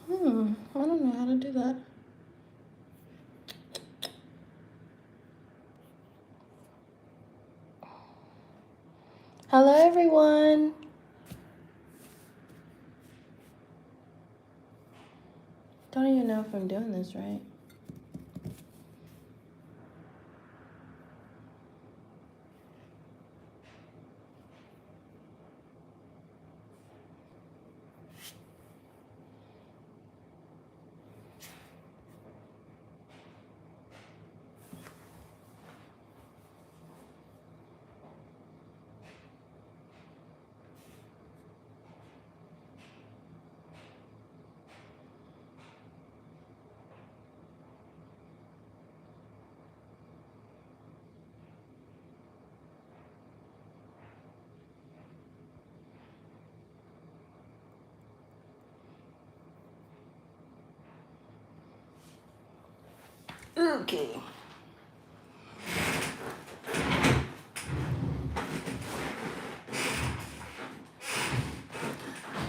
I don't know how to do that. Hello, everyone. Don't even know if I'm doing this right. Okay.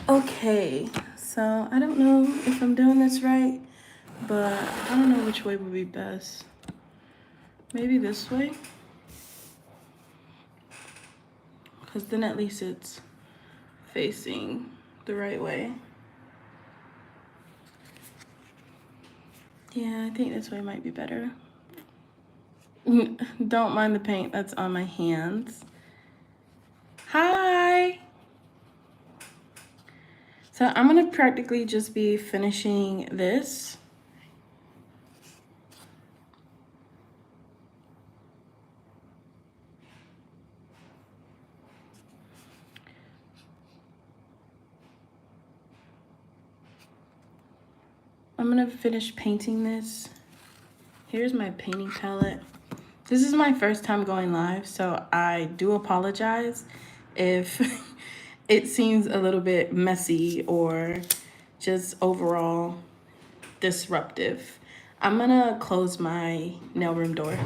Okay, so I don't know if I'm doing this right, but I don't know which way would be best. Maybe this way? Because then at least it's facing the right way. Yeah, I think this way might be better. Don't mind the paint that's on my hands. Hi! So I'm gonna practically just be finishing this. I'm gonna finish painting this. Here's my painting palette. This is my first time going live, so I do apologize if it seems a little bit messy or just overall disruptive. I'm gonna close my nail room door.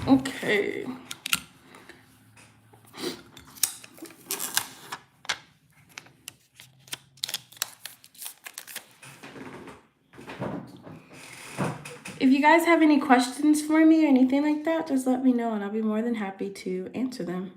Okay. If you guys have any questions for me or anything like that, just let me know and I'll be more than happy to answer them.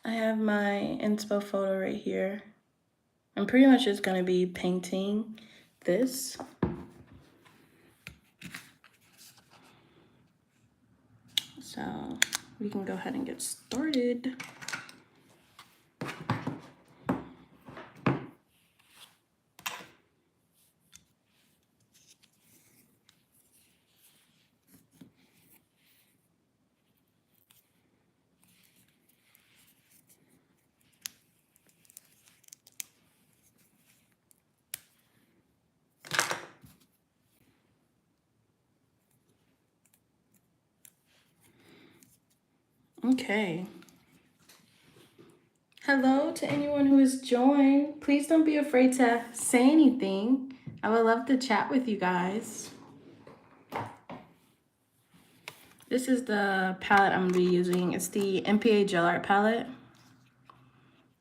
I have my inspo photo right here. I'm pretty much just gonna be painting this. So we can go ahead and get started. Okay. Hello to anyone who has joined. Please don't be afraid to say anything. I would love to chat with you guys. This is the palette I'm gonna be using. It's the MPA Gel Art palette.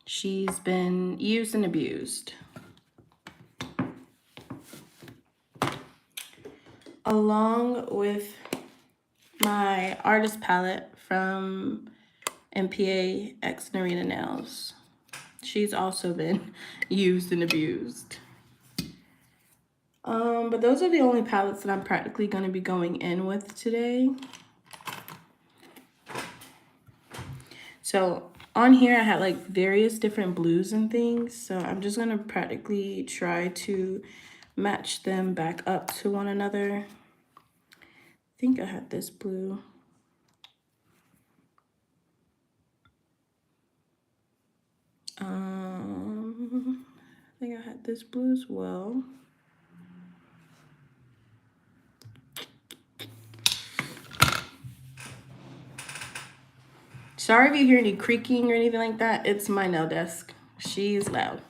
She's been used and abused. Along with my artist palette from MPA X Narita Nails. She's also been used and abused. But those are the only palettes that I'm practically going to be going in with today. So on here I had like various different blues and things. So I'm just going to practically try to match them back up to one another. I think I had this blue. had this blue as well. Sorry if you hear any creaking or anything like that. It's my nail desk. She's loud.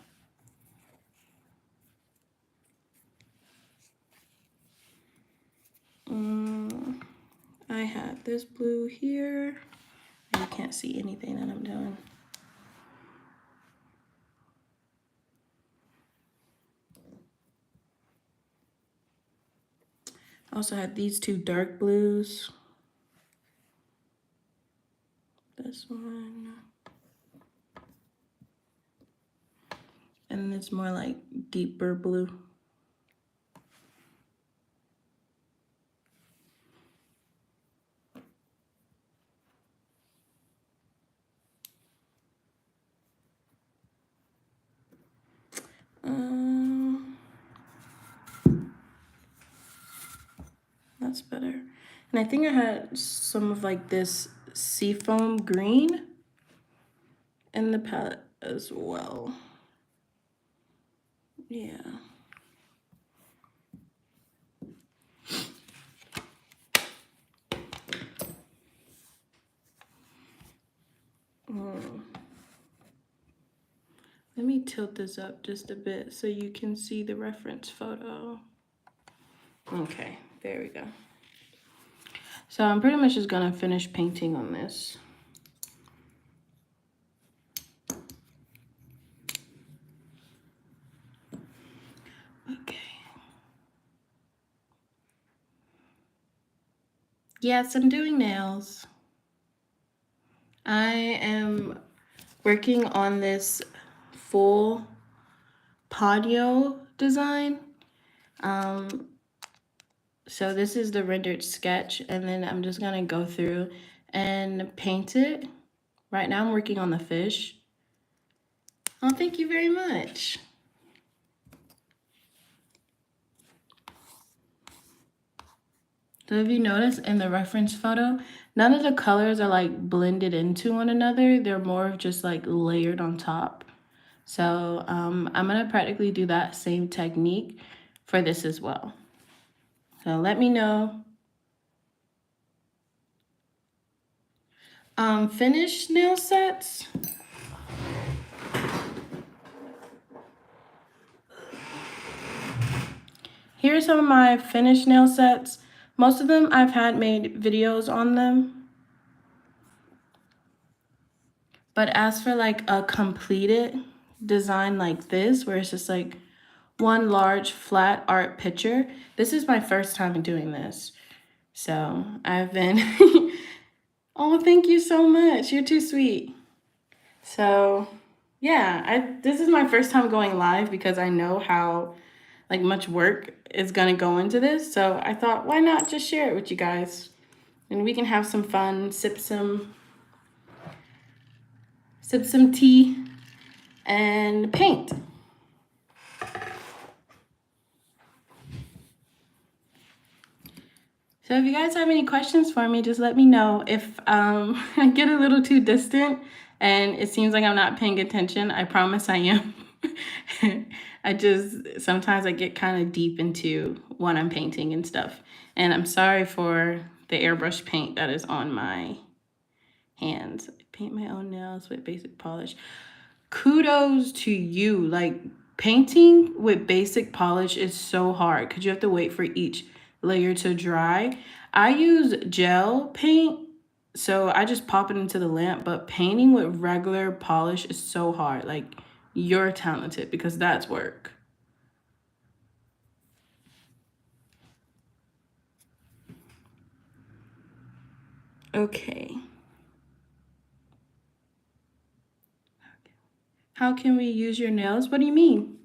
I had this blue here. You can't see anything that I'm doing. I also had these two dark blues. This one. And it's more like deeper blue. That's better. And I think I had some of like this seafoam green in the palette as well. Yeah. Let me tilt this up just a bit so you can see the reference photo. Okay, there we go. So I'm pretty much just gonna finish painting on this. Okay. Yes, I'm doing nails. I am working on this full Ponyo design. So this is the rendered sketch, and then I'm just gonna go through and paint it. Right now I'm working on the fish. Oh, thank you very much. So if you notice in the reference photo, none of the colors are like blended into one another. They're more of just like layered on top. So I'm gonna practically do that same technique for this as well. So let me know. Finished nail sets. Here are some of my finished nail sets. Most of them I've had made videos on them. But as for like a completed design like this, where it's just like one large flat art picture, this is my first time doing this. So I've been, oh, thank you so much. You're too sweet. So yeah, this is my first time going live because I know how like much work is gonna go into this. So I thought, why not just share it with you guys? And we can have some fun, sip some tea and paint. So if you guys have any questions for me, just let me know. If I get a little too distant and it seems like I'm not paying attention, I promise I am. Sometimes I get kind of deep into what I'm painting and stuff. And I'm sorry for the airbrush paint that is on my hands. I paint my own nails with basic polish. Kudos to you. Like, painting with basic polish is so hard because you have to wait for each layer to dry. I use gel paint, so I just pop it into the lamp, but painting with regular polish is so hard. Like, you're talented because that's work. Okay. How can we use your nails? What do you mean?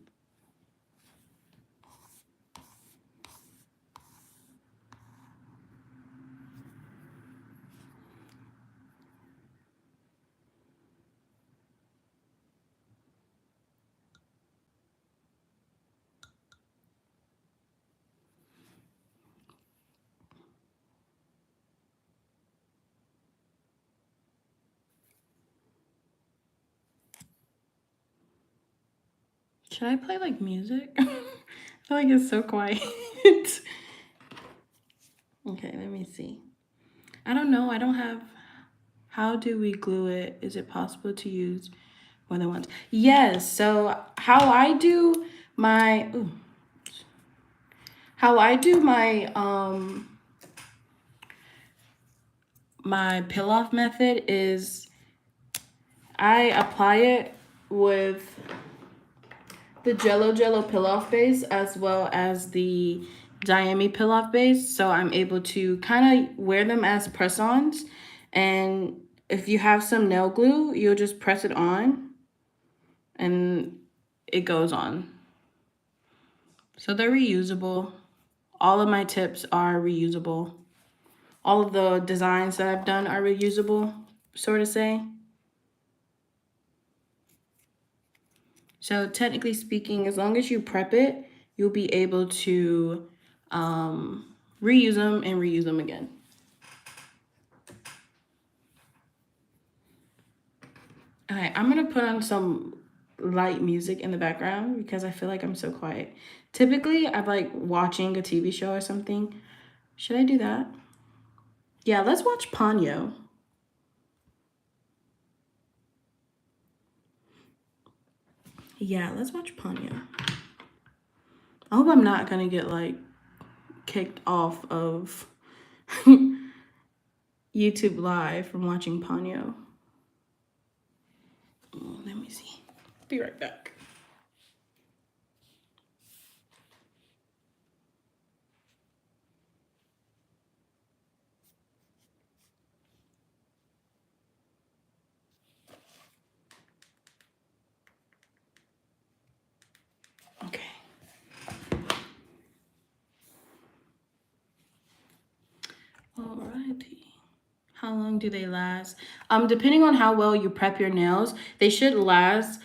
Should I play like music? I feel like it's so quiet. Okay, let me see. I don't know. I don't have. How do we glue it? Is it possible to use more than once? Yes. So how I do my peel off method is I apply it with the Jello peel off base as well as the Diami peel off base. So I'm able to kind of wear them as press ons. And if you have some nail glue, you'll just press it on and it goes on. So they're reusable. All of my tips are reusable. All of the designs that I've done are reusable, sort of say. So technically speaking, as long as you prep it, you'll be able to reuse them and reuse them again. All right, I'm gonna put on some light music in the background because I feel like I'm so quiet. Typically, I'm like watching a TV show or something. Should I do that? Yeah, let's watch Ponyo. Yeah, let's watch Ponyo. I hope I'm not gonna get like kicked off of YouTube Live from watching Ponyo. Let me see. Be right back. Okay. Alrighty. How long do they last? Depending on how well you prep your nails, they should last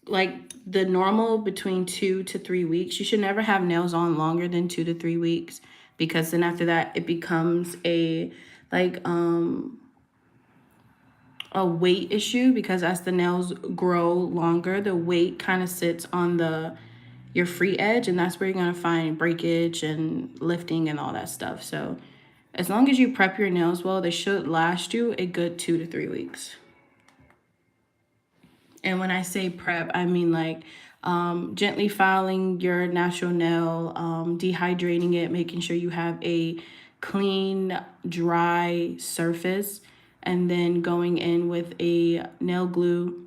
like the normal between 2 to 3 weeks. You should never have nails on longer than 2 to 3 weeks because then after that it becomes a weight issue because as the nails grow longer, the weight kind of sits on your free edge, and that's where you're going to find breakage and lifting and all that stuff. So as long as you prep your nails well, they should last you a good 2 to 3 weeks. And when I say prep, I mean like gently filing your natural nail, dehydrating it, making sure you have a clean, dry surface, and then going in with a nail glue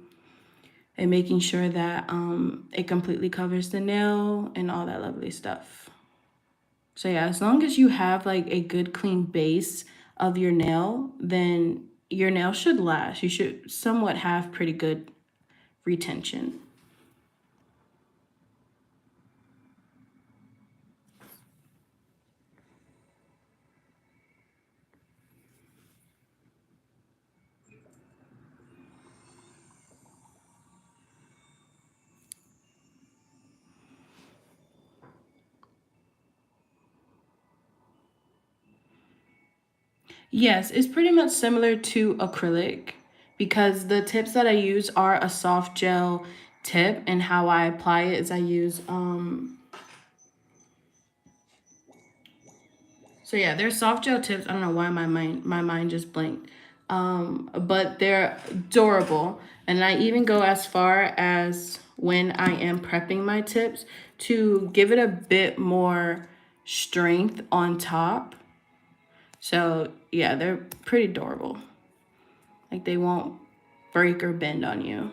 and making sure that it completely covers the nail and all that lovely stuff. So yeah, as long as you have like a good clean base of your nail, then your nail should last. You should somewhat have pretty good retention. Yes, it's pretty much similar to acrylic because the tips that I use are a soft gel tip, and how I apply it is I use so yeah, they're soft gel tips. I don't know why my mind just blinked. But they're durable, and I even go as far as when I am prepping my tips to give it a bit more strength on top. So yeah, they're pretty durable. Like they won't break or bend on you.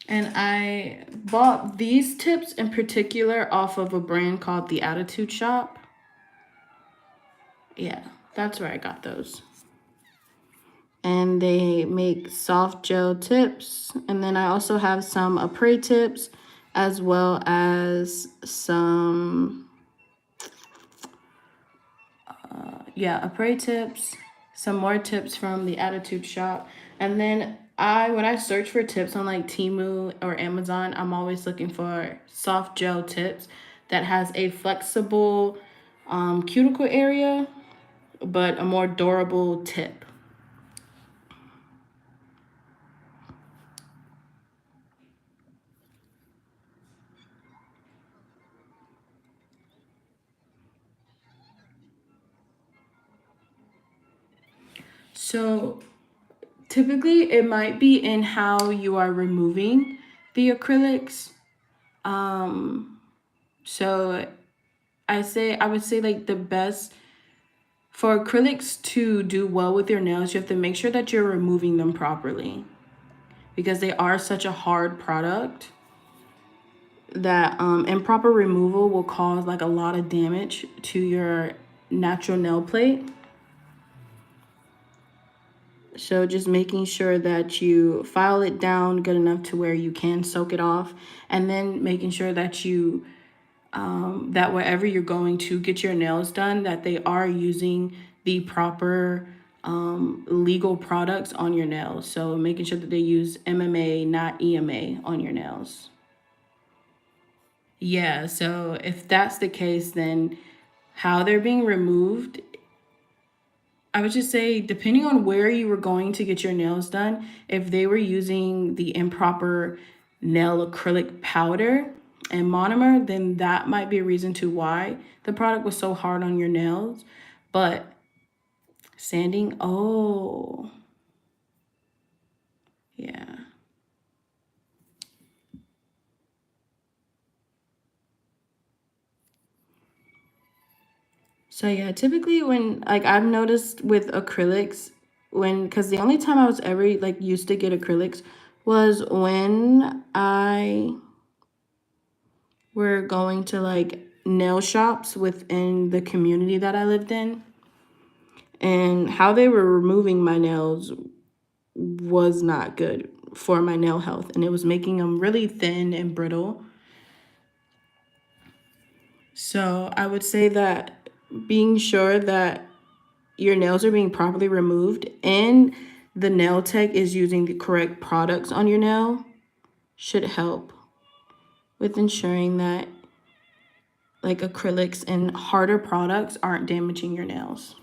And I bought these tips in particular off of a brand called The Attitude Shop. Yeah, that's where I got those. And they make soft gel tips. And then I also have some apres tips as well as some, apres tips, some more tips from the Attitude Shop. And then when I search for tips on like Temu or Amazon, I'm always looking for soft gel tips that has a flexible cuticle area, but a more durable tip. So typically it might be in how you are removing the acrylics. So I would say like the best for acrylics to do well with your nails, you have to make sure that you're removing them properly, because they are such a hard product that improper removal will cause like a lot of damage to your natural nail plate. So just making sure that you file it down good enough to where you can soak it off, and then making sure that you that wherever you're going to get your nails done, that they are using the proper legal products on your nails. So making sure that they use MMA, not EMA, on your nails. Yeah, so if that's the case, then how they're being removed, I would just say, depending on where you were going to get your nails done, if they were using the improper nail acrylic powder and monomer, then that might be a reason to why the product was so hard on your nails. But sanding, oh, yeah. So yeah, typically when like I've noticed with acrylics, because the only time I was ever like used to get acrylics was when I were going to like nail shops within the community that I lived in, and how they were removing my nails was not good for my nail health, and it was making them really thin and brittle. So I would say that being sure that your nails are being properly removed and the nail tech is using the correct products on your nail should help with ensuring that like acrylics and harder products aren't damaging your nails.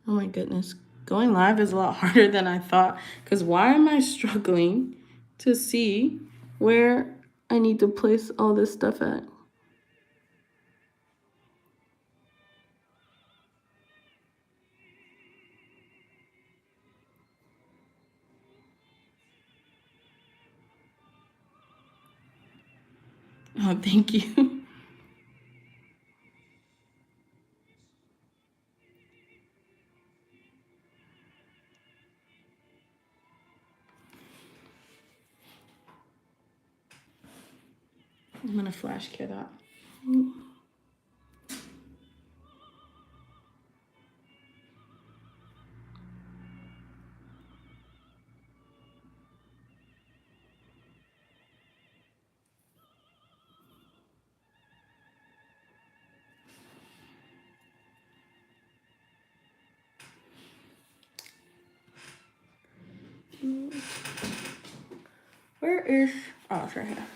Oh my goodness. Going live is a lot harder than I thought, because why am I struggling to see where I need to place all this stuff at? Oh, thank you. I'm gonna flash cure that. Where is, oh, it's right here.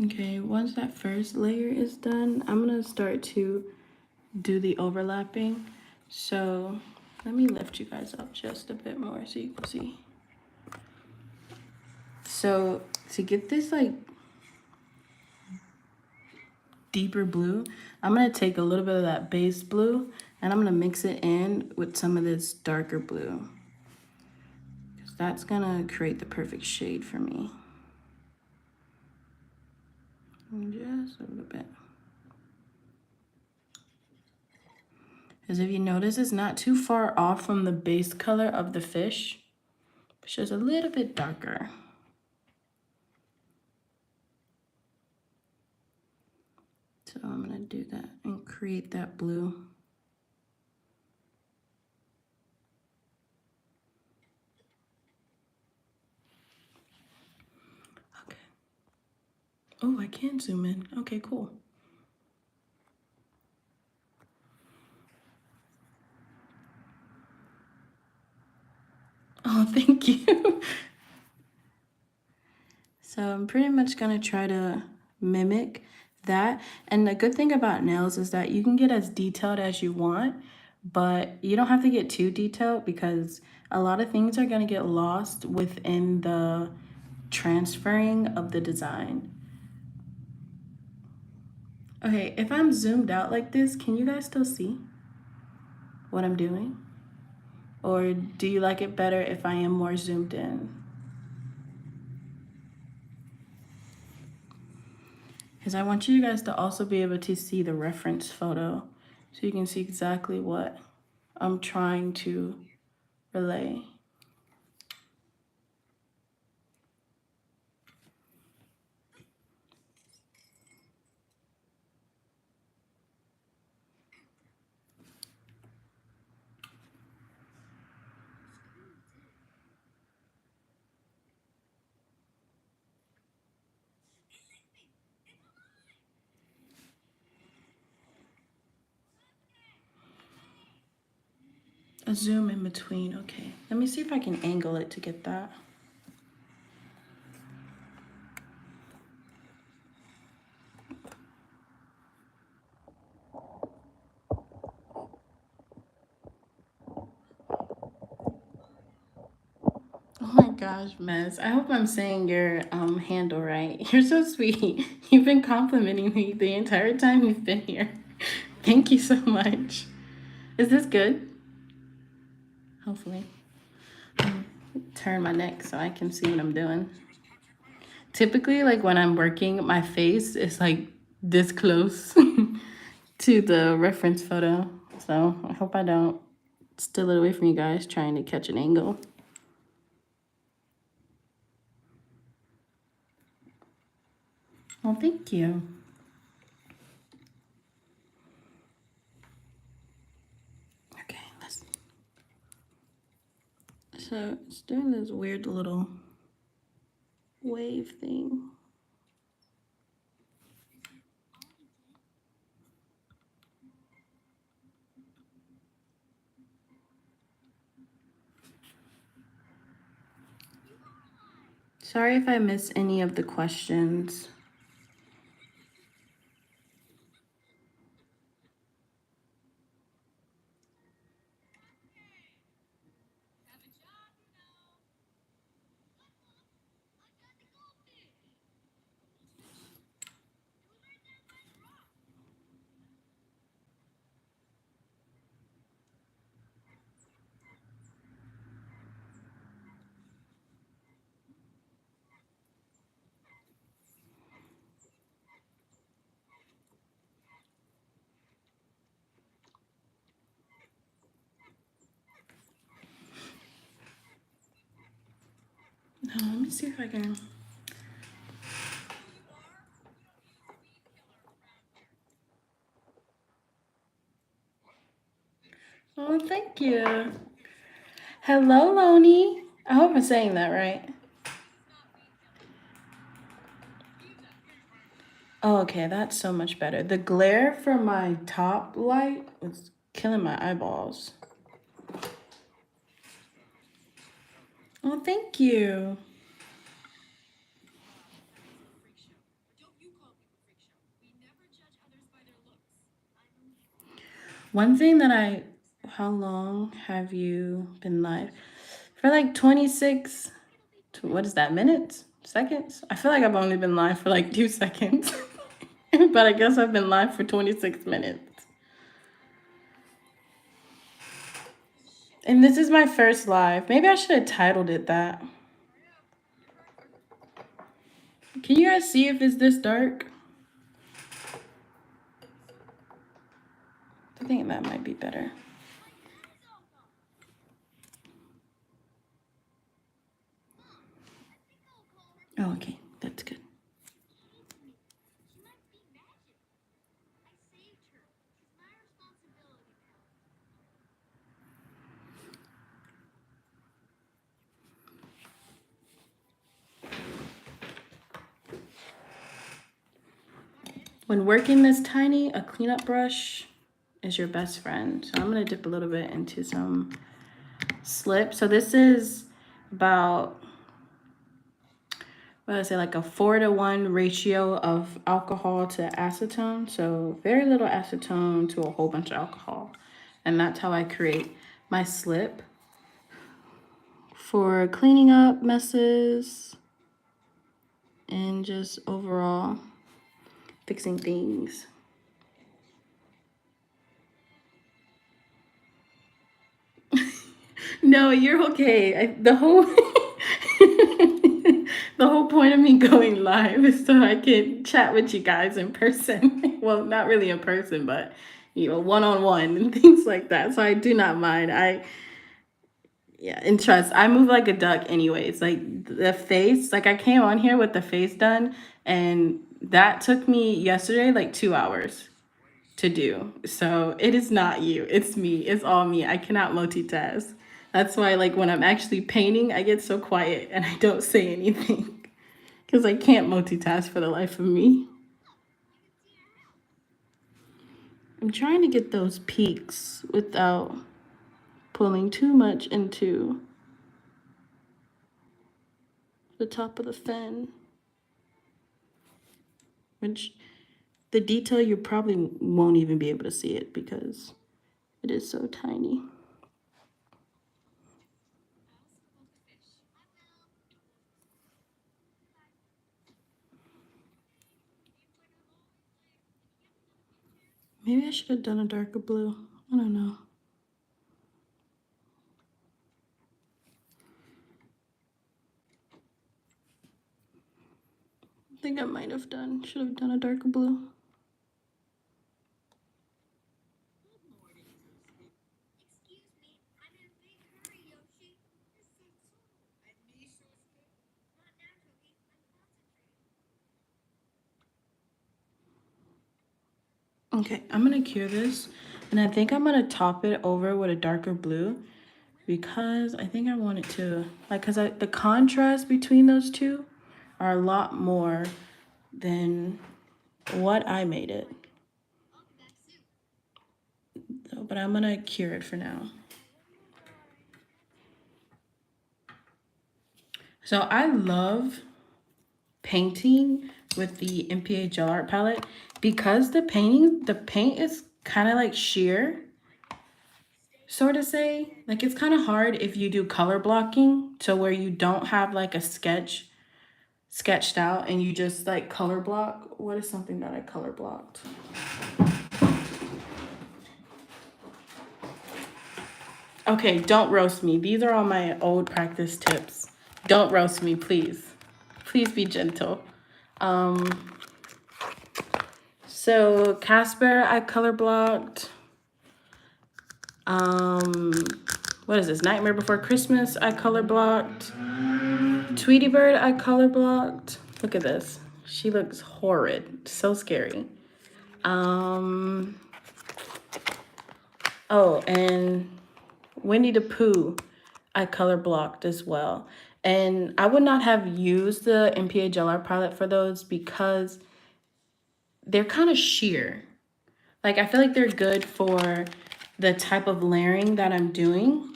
Okay, once that first layer is done, I'm gonna start to do the overlapping. So let me lift you guys up just a bit more so you can see. So to get this like deeper blue, I'm gonna take a little bit of that base blue and I'm gonna mix it in with some of this darker blue, because that's gonna create the perfect shade for me. And just a little bit. Because if you notice, it's not too far off from the base color of the fish. It's just a little bit darker. So I'm gonna do that and create that blue. Oh, I can zoom in. Okay, cool. Oh, thank you. So I'm pretty much gonna try to mimic that. And the good thing about nails is that you can get as detailed as you want, but you don't have to get too detailed because a lot of things are gonna get lost within the transferring of the design. Okay, if I'm zoomed out like this, can you guys still see what I'm doing? Or do you like it better if I am more zoomed in? Because I want you guys to also be able to see the reference photo so you can see exactly what I'm trying to relay. A zoom in between, okay. Let me see if I can angle it to get that. Oh my gosh, Mess. I hope I'm saying your handle right. You're so sweet. You've been complimenting me the entire time you've been here. Thank you so much. Is this good? Hopefully. Turn my neck so I can see what I'm doing. Typically, like when I'm working, my face is like this close to the reference photo. So I hope I don't steal it away from you guys trying to catch an angle. Well, thank you. Okay, so it's doing this weird little wave thing. Sorry if I miss any of the questions. Let me see if I can. Oh, thank you. Hello, Loni. I hope I'm saying that right. Oh, okay, that's so much better. The glare from my top light was killing my eyeballs. Oh, thank you. One thing that how long have you been live? For like 26, what is that, minutes? Seconds? I feel like I've only been live for like 2 seconds. But I guess I've been live for 26 minutes. And this is my first live. Maybe I should have titled it that. Can you guys see if it's this dark? I think that might be better. Oh, okay. That's good. When working this tiny, a cleanup brush is your best friend. So I'm gonna dip a little bit into some slip. So this is about, what did I say, like a 4-to-1 ratio of alcohol to acetone. So very little acetone to a whole bunch of alcohol. And that's how I create my slip for cleaning up messes and just overall fixing things. No, you're okay. The whole the whole point of me going live is so I can chat with you guys in person. Well, not really in person, but one-on-one and things like that. So I do not mind. Yeah, and trust, I move like a duck anyways. Like the face, like I came on here with the face done, and that took me yesterday like 2 hours to do. So it is not you, it's me. It's all me. I cannot multitask. That's why, like, when I'm actually painting, I get so quiet and I don't say anything because I can't multitask for the life of me. I'm trying to get those peaks without pulling too much into the top of the fin, which the detail you probably won't even be able to see it because it is so tiny. Maybe I should have done a darker blue. I don't know. I think I should have done a darker blue. Okay, I'm gonna cure this, and I think I'm gonna top it over with a darker blue because I think I want it to, like, the contrast between those two are a lot more than what I made it. So, but I'm gonna cure it for now. So I love painting with the MPA gel art palette because the paint is kind of like sheer, sort of say. Like, it's kind of hard if you do color blocking to where you don't have like a sketched out and you just like color block. What is something that I color blocked? Okay, don't roast me. These are all my old practice tips. Don't roast me, please. Please be gentle. So Casper, I color blocked. What is this? Nightmare Before Christmas, I color blocked. Tweety Bird, I color blocked. Look at this. She looks horrid. So scary. Oh, and Winnie the Pooh, I color blocked as well. And I would not have used the MPA gel art palette for those because they're kind of sheer. Like, I feel like they're good for the type of layering that I'm doing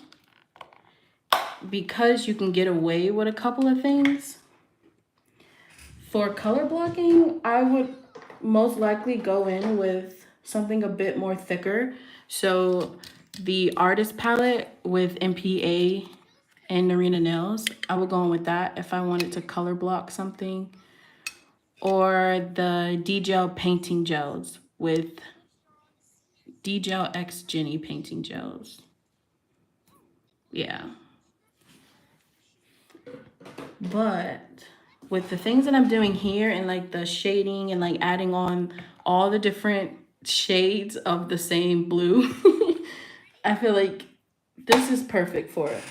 because you can get away with a couple of things. For color blocking, I would most likely go in with something a bit more thicker. So the artist palette with MPA and Narina Nails, I would go in with that if I wanted to color block something. Or the D-Gel painting gels with D-Gel X Jenny painting gels. Yeah. But with the things that I'm doing here and like the shading and like adding on all the different shades of the same blue, I feel like this is perfect for it.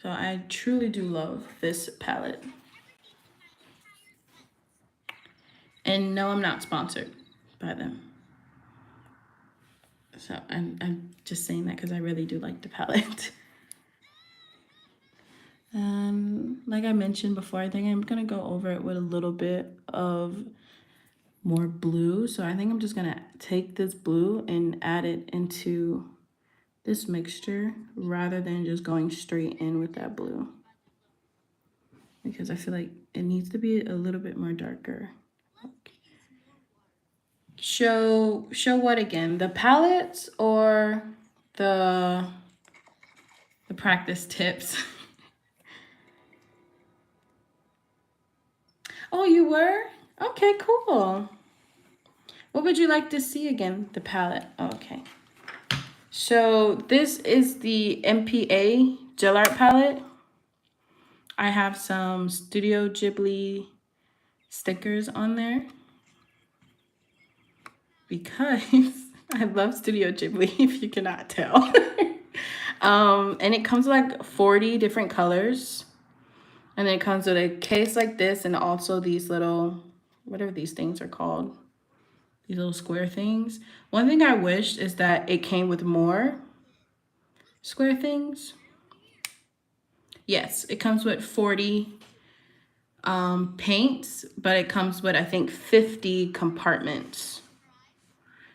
So I truly do love this palette. And no, I'm not sponsored by them. So I'm just saying that because I really do like the palette. And like I mentioned before, I think I'm gonna go over it with a little bit of more blue. So I think I'm just gonna take this blue and add it into this mixture rather than just going straight in with that blue, because I feel like it needs to be a little bit more darker. Show what again? The palettes or the the practice tips? Oh, you were? Okay, cool. What would you like to see again? The palette. Oh, okay. So this is the MPA gel art palette. I have some Studio Ghibli stickers on there because I love Studio Ghibli, if you cannot tell. And it comes with like 40 different colors. And then it comes with a case like this and also these little, whatever these things are called, these little square things. One thing I wished is that it came with more square things. Yes, it comes with 40 paints, but it comes with, I think, 50 compartments.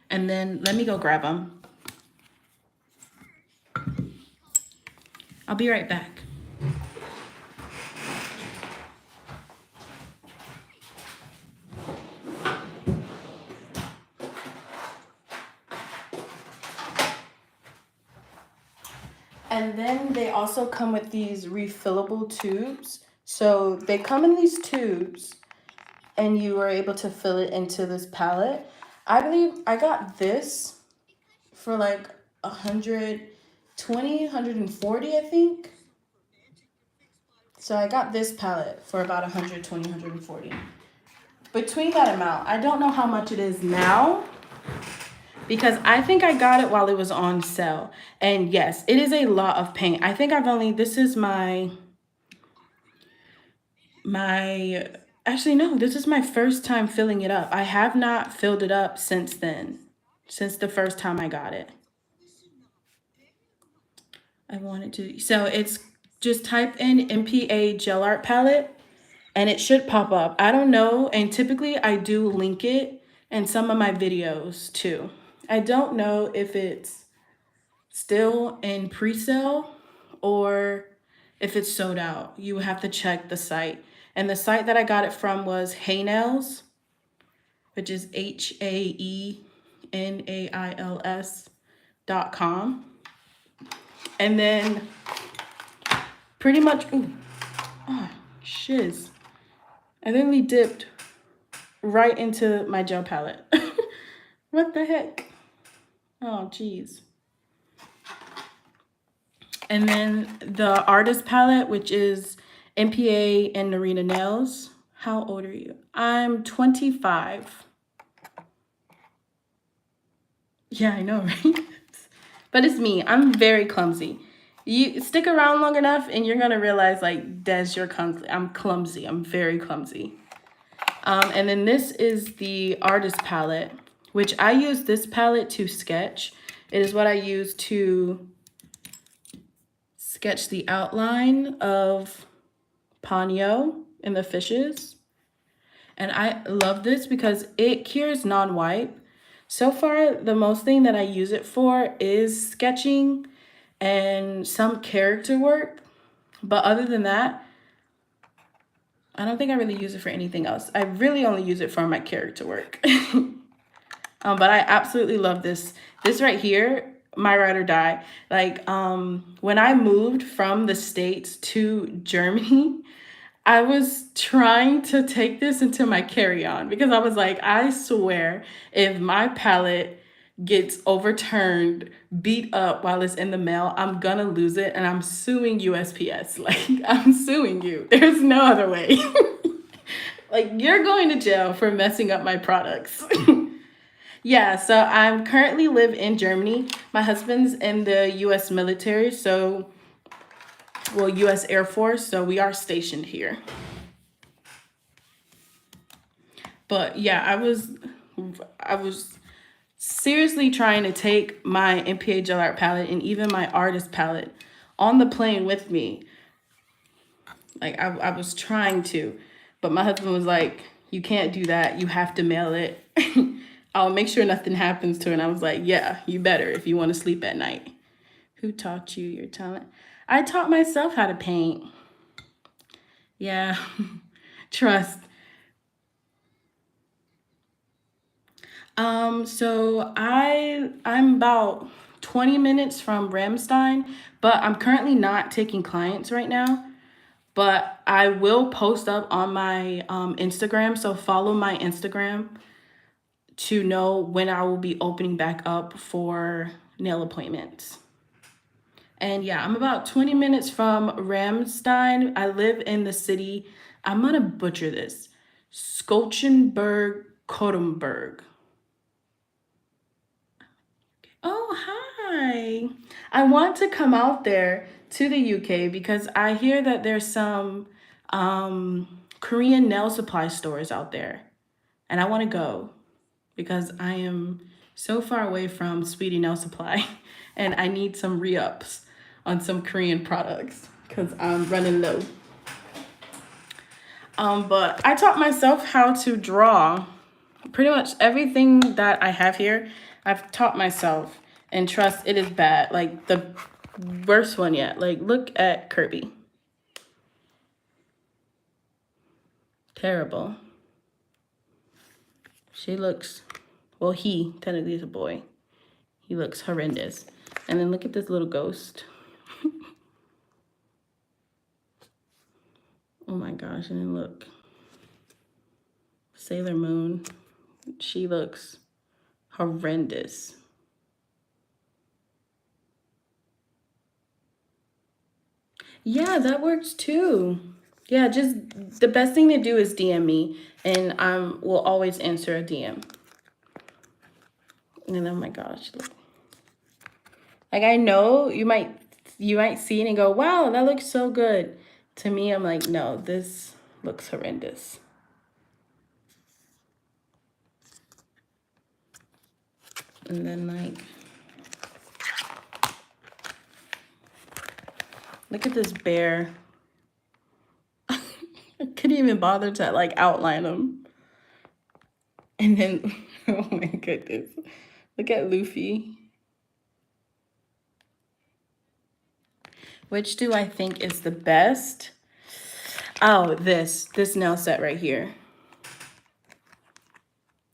And then let me go grab them. I'll be right back. And then they also come with these refillable tubes. So they come in these tubes and you are able to fill it into this palette. I believe I got this for like 120, 140, I think. So I got this palette for about 120, 140. Between that amount, I don't know how much it is now because I think I got it while it was on sale. And yes, it is a lot of paint. I think this is actually no, this is my first time filling it up. I have not filled it up since then, since the first time I got it. So it's just type in MPA gel art palette and it should pop up. I don't know, and typically I do link it in some of my videos too. I don't know if it's still in pre-sale or if it's sold out. You have to check the site. And the site that I got it from was Hey Nails, which is HAENAILS.com. And then pretty much, shiz. I literally dipped right into my gel palette. What the heck? Oh, geez. And then the artist palette, which is MPA and Narina Nails. How old are you? I'm 25. Yeah, I know, right? But it's me. I'm very clumsy. You stick around long enough and you're gonna realize, like, Des, you're clumsy. I'm clumsy. I'm very clumsy. And then this is the artist palette, which I use this palette to sketch. It is what I use to sketch the outline of Ponyo and the fishes. And I love this because it cures non-wipe. So far, the most thing that I use it for is sketching and some character work. But other than that, I don't think I really use it for anything else. I really only use it for my character work. But I absolutely love this. This right here, my ride or die. Like, when I moved from the States to Germany, I was trying to take this into my carry-on because I was like, I swear, if my palette gets overturned, beat up while it's in the mail, I'm gonna lose it and I'm suing USPS. Like, I'm suing you. There's no other way. Like, you're going to jail for messing up my products. Yeah, so I'm currently live in Germany. My husband's in the US military, so, well, US Air Force, so we are stationed here. But yeah, I was seriously trying to take my MPA gel art palette and even my artist palette on the plane with me. Like I was trying to, but my husband was like, you can't do that. You have to mail it. I'll make sure nothing happens to it. And I was like, yeah, you better if you want to sleep at night. Who taught you your talent? I taught myself how to paint. Yeah, trust. So I'm about 20 minutes from Ramstein, but I'm currently not taking clients right now. But I will post up on my Instagram, so follow my Instagram to know when I will be opening back up for nail appointments. And yeah, I'm about 20 minutes from Ramstein. I live in the city. I'm gonna butcher this. Scholchenberg, Kottenberg. Oh, hi. I want to come out there to the UK because I hear that there's some Korean nail supply stores out there. And I want to go because I am so far away from Sweetie Nail Supply and I need some re-ups on some Korean products because I'm running low. But I taught myself how to draw. Pretty much everything that I have here, I've taught myself. And trust, it is bad. Like the worst one yet. Like look at Kirby. Terrible. She looks, well, he technically is a boy. He looks horrendous. And then look at this little ghost. Oh my gosh, and then look. Sailor Moon. She looks horrendous. Yeah, that works too. Yeah, just the best thing to do is DM me and will always answer a DM. And oh my gosh. Like I know you might see it and go, wow, that looks so good. To me, I'm like, no, this looks horrendous. And then like, look at this bear. I couldn't even bother to like outline him. And then, oh my goodness. Look at Luffy. Which do I think is the best? Oh, this nail set right here.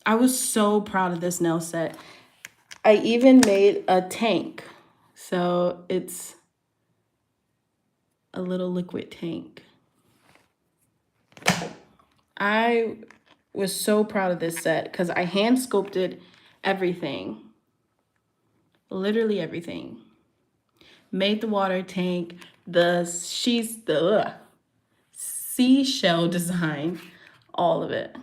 I was so proud of this nail set. I even made a tank. So it's a little liquid tank. I was so proud of this set because I hand sculpted everything. Literally everything. Made the water tank, the seashell design, all of it.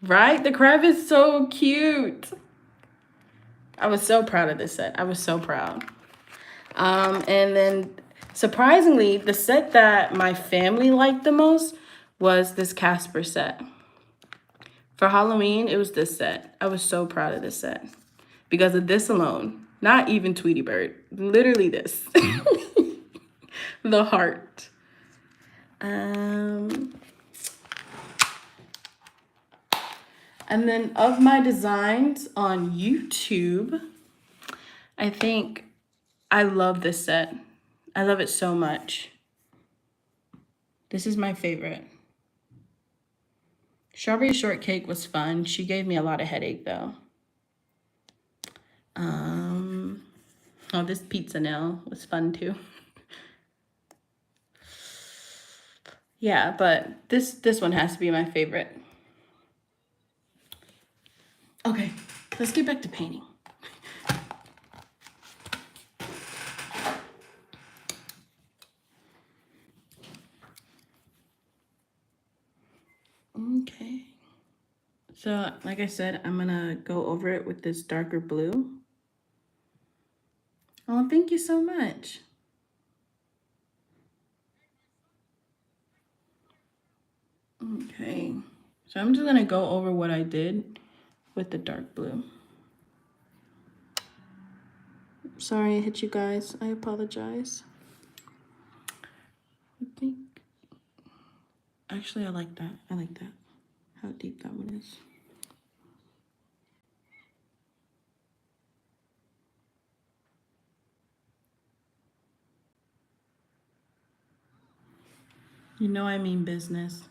Right? The crab is so cute. I was so proud of this set. I was so proud. And then surprisingly, the set that my family liked the most was this Casper set. For Halloween, it was this set. I was so proud of this set because of this alone. Not even Tweety Bird. Literally this. The heart. And then of my designs on YouTube, I think I love this set. I love it so much. This is my favorite. Strawberry shortcake was fun. She gave me a lot of headache though. Oh, this pizza nail was fun too. Yeah, but this one has to be my favorite. Okay, let's get back to painting. Okay. So, like I said, I'm gonna go over it with this darker blue. Oh, thank you so much. Okay, so I'm just gonna go over what I did with the dark blue. Sorry I hit you guys. I apologize. I think Actually, I like that. I like that. How deep that one is. You know I mean business.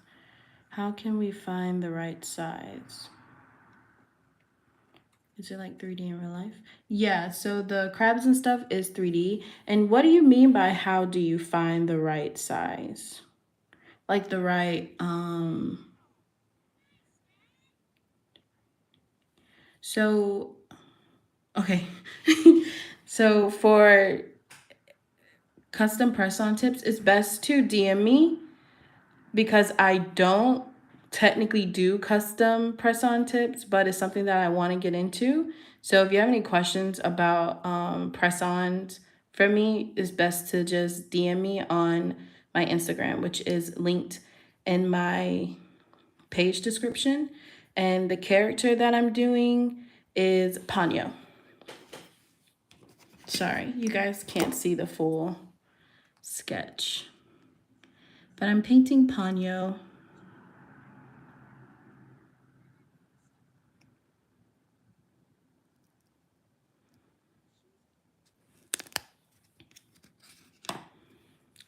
How can we find the right size? Is it like 3D in real life? Yeah, so the crabs and stuff is 3D. And what do you mean by how do you find the right size? Like the right, so, okay. So for custom press on tips, it's best to DM me because I don't technically do custom press on tips, but it's something that I want to get into. So if you have any questions about press ons for me, it's best to just DM me on my Instagram, which is linked in my page description. And the character that I'm doing is Ponyo. Sorry, you guys can't see the full sketch, but I'm painting Ponyo.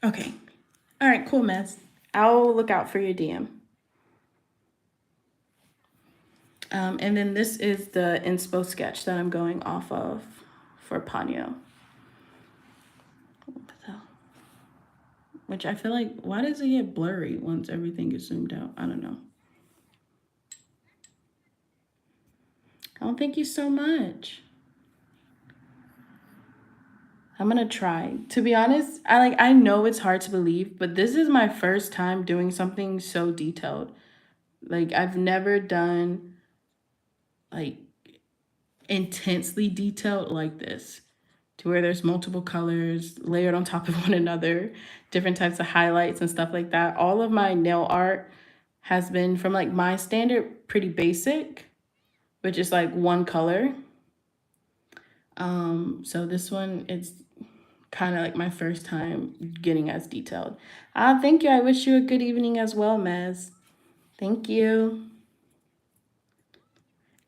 Okay. All right, cool, Mess. I'll look out for your DM. And then this is the inspo sketch that I'm going off of for Ponyo. Which I feel like, why does it get blurry once everything is zoomed out? I don't know. Oh, thank you so much. I'm gonna try. To be honest, I know it's hard to believe, but this is my first time doing something so detailed. Like I've never done like intensely detailed like this, to where there's multiple colors layered on top of one another, different types of highlights and stuff like that. All of my nail art has been from like my standard pretty basic, which is like one color. So this one, it's kind of like my first time getting as detailed. Thank you. I wish you a good evening as well, Mez. Thank you.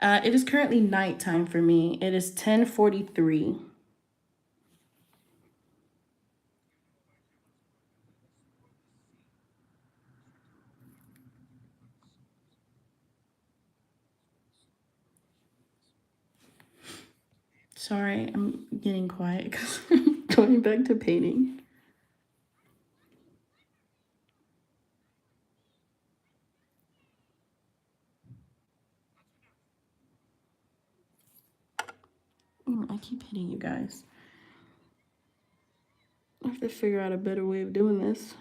It is currently nighttime for me. It is 10:43. Sorry, I'm getting quiet because I'm going back to painting. I keep hitting you guys. I have to figure out a better way of doing this.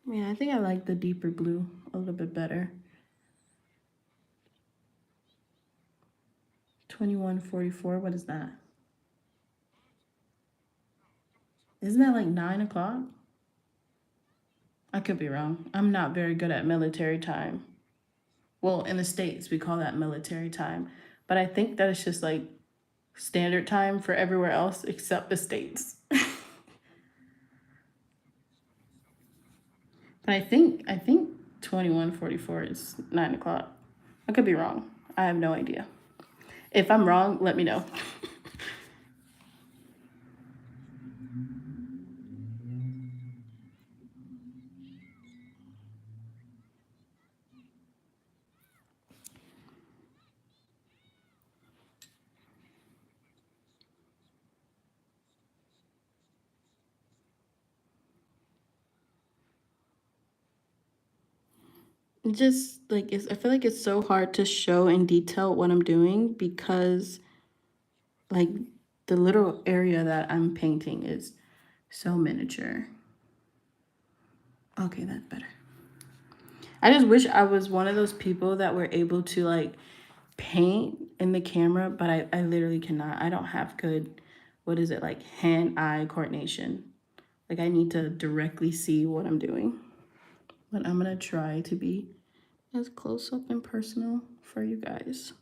Yeah, I think I like the deeper blue a little bit better. 21:44, what is that? Isn't that like 9 o'clock? I could be wrong. I'm not very good at military time. Well, in the States, we call that military time. But I think that it's just like standard time for everywhere else except the States. But I think 21:44 is 9 o'clock. I could be wrong. I have no idea. If I'm wrong, let me know. Just like I feel like it's so hard to show in detail what I'm doing because like the little area that I'm painting is so miniature. Okay, that's better. I just wish I was one of those people that were able to like paint in the camera, but I literally cannot. I don't have good, what is it, like hand-eye coordination. Like I need to directly see what I'm doing. But I'm gonna try to be as close up and personal for you guys.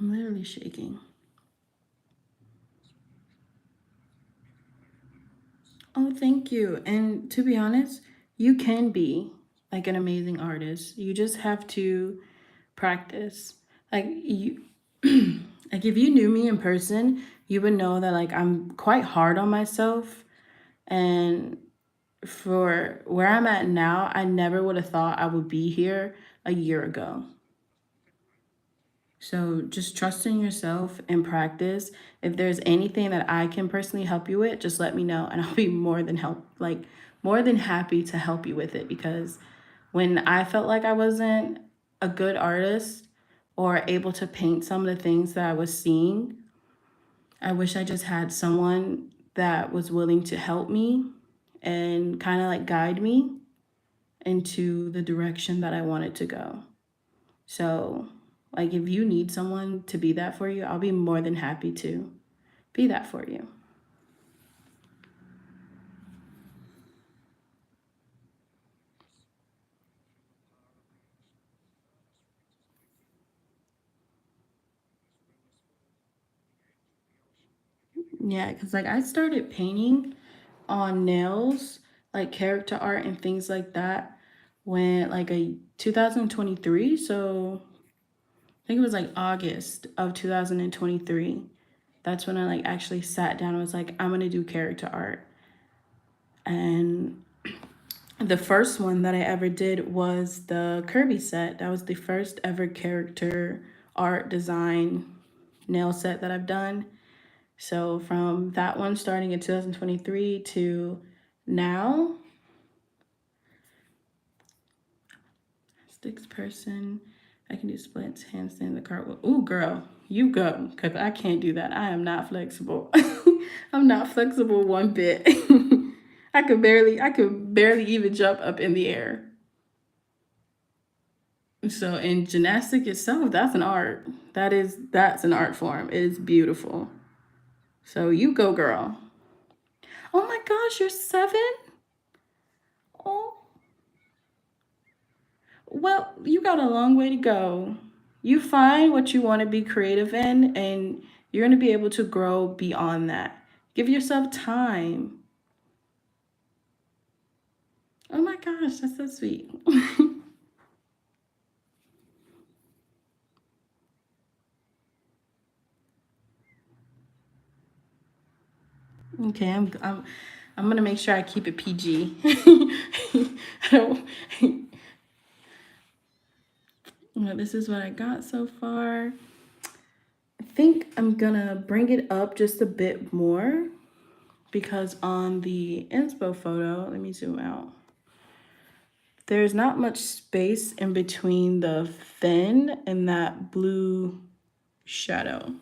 I'm literally shaking. Oh, thank you. And to be honest, you can be like an amazing artist. You just have to practice. Like you like if you knew me in person, you would know that like I'm quite hard on myself, and for where I'm at now, I never would have thought I would be here a year ago. So just trust in yourself and practice. If there's anything that I can personally help you with, just let me know and I'll be more than happy to help you with it, because when I felt like I wasn't a good artist or able to paint some of the things that I was seeing, I wish I just had someone that was willing to help me and kind of like guide me into the direction that I wanted to go. So, like, if you need someone to be that for you, I'll be more than happy to be that for you. Yeah, because like I started painting on nails, like character art and things like that, when like a 2023. So I think it was like August of 2023. That's when I like actually sat down and was like, I'm gonna do character art. And the first one that I ever did was the Kirby set. That was the first ever character art design nail set that I've done. So from that one starting in 2023 to now, sticks person, I can do splits, handstand, the cartwheel. Ooh, girl, you go, because I can't do that. I am not flexible. I'm not flexible one bit. I could barely even jump up in the air. So in gymnastic itself, that's an art. That's an art form. It is beautiful. So you go, girl. Oh my gosh, you're 7? Oh, well, you got a long way to go. You find what you want to be creative in, and you're going to be able to grow beyond that. Give yourself time. Oh my gosh, that's so sweet. Okay, I'm gonna make sure I keep it PG. I don't, this is what I got so far. I think I'm gonna bring it up just a bit more, because on the inspo photo, let me zoom out. There's not much space in between the fin and that blue shadow.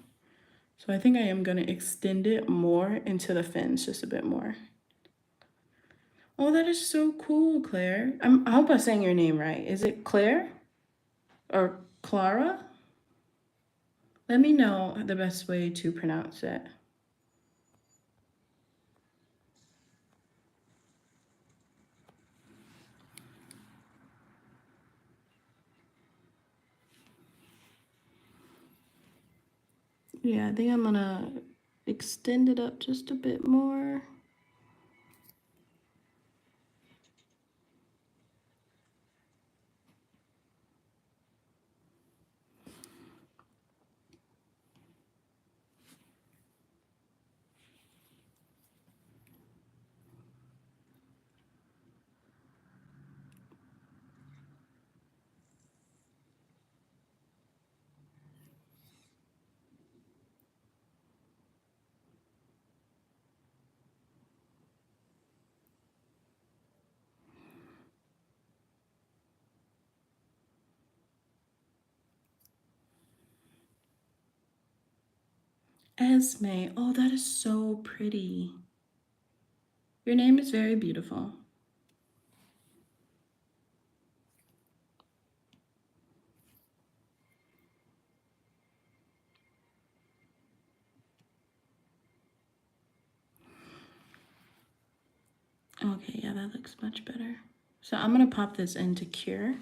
So I think I am gonna extend it more into the fins just a bit more. Oh, that is so cool, Claire. I hope I'm saying your name right. Is it Claire or Clara? Let me know the best way to pronounce it. Yeah, I think I'm gonna extend it up just a bit more. Esme, oh, that is so pretty. Your name is very beautiful. Okay, yeah, that looks much better. So I'm gonna pop this into cure,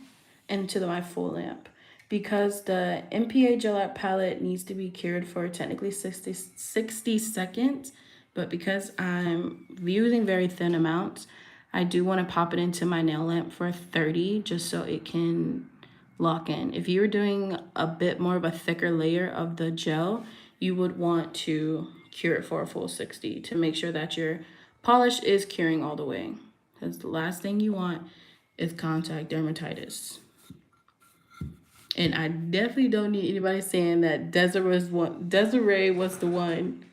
into my full lamp. because the MPA Gillette palette needs to be cured for technically 60 seconds, but because I'm using very thin amounts, I do want to pop it into my nail lamp for 30 just so it can lock in. If you were doing a bit more of a thicker layer of the gel, you would want to cure it for a full 60 to make sure that your polish is curing all the way. Because the last thing you want is contact dermatitis. And I definitely don't need anybody saying that Dezerae was the one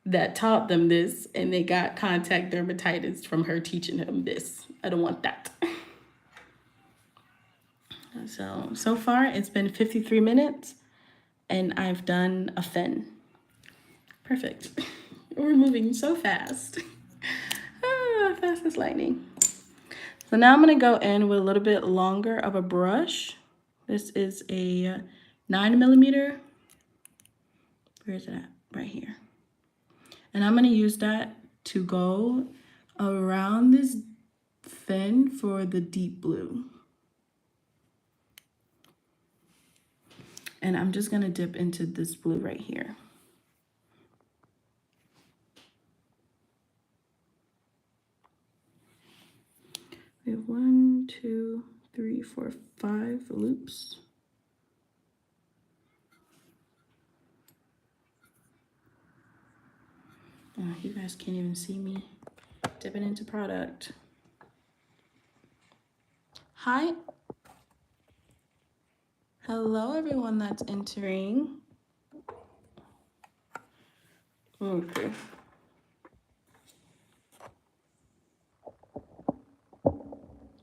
that taught them this and they got contact dermatitis from her teaching them this. I don't want that. So far it's been 53 minutes and I've done a fin. Perfect. We're moving so fast. Fast as lightning. So now I'm gonna go in with a little bit longer of a brush. This is a 9mm. Where is it at? Right here. And I'm gonna use that to go around this fin for the deep blue. And I'm just gonna dip into this blue right here. We have 1, 2, 3, 4, 5 loops. Oh, you guys can't even see me dipping into product. Hi. Hello, everyone that's entering. Okay.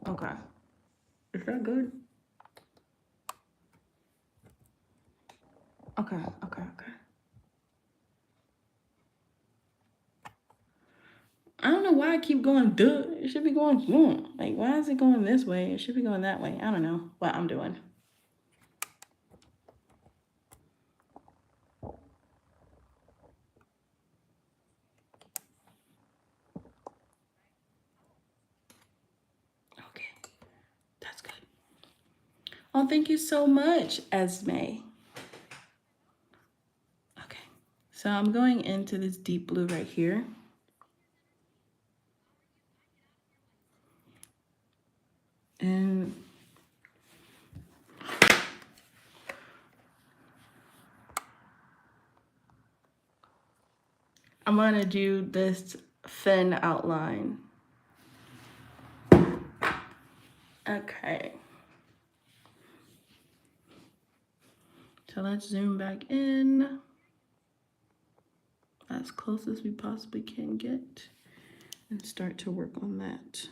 Okay. Is that good? Okay. I don't know why I keep going, duh. It should be going, like, why is it going this way? It should be going that way. I don't know what I'm doing. Okay, that's good. Oh, thank you so much, Esme. Okay, so I'm going into this deep blue right here. And I'm gonna do this fin outline. Okay. So let's zoom back in as close as we possibly can get and start to work on that.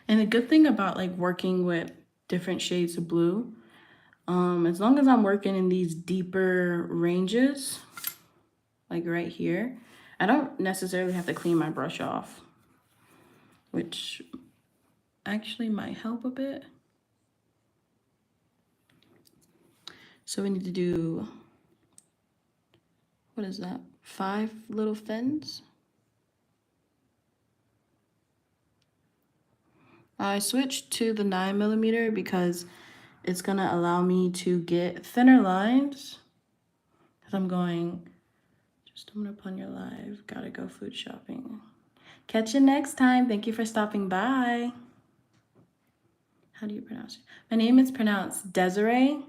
And the good thing about like working with different shades of blue, as long as I'm working in these deeper ranges, like right here, I don't necessarily have to clean my brush off, which actually might help a bit. So we need to do, what is that? 5 little fins. I switched to the 9mm because it's gonna allow me to get thinner lines. Cause I'm going, just I'm gonna Ponyo live, gotta go food shopping. Catch you next time. Thank you for stopping by. How do you pronounce it? My name is pronounced Dezerae.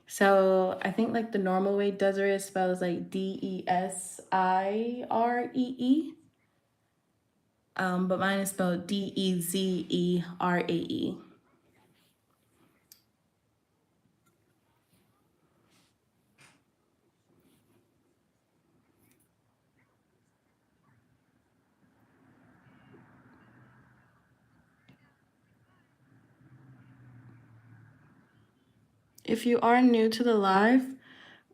So I think like the normal way Dezerae is spelled is like Desiree. But mine is spelled Dezerae. If you are new to the live,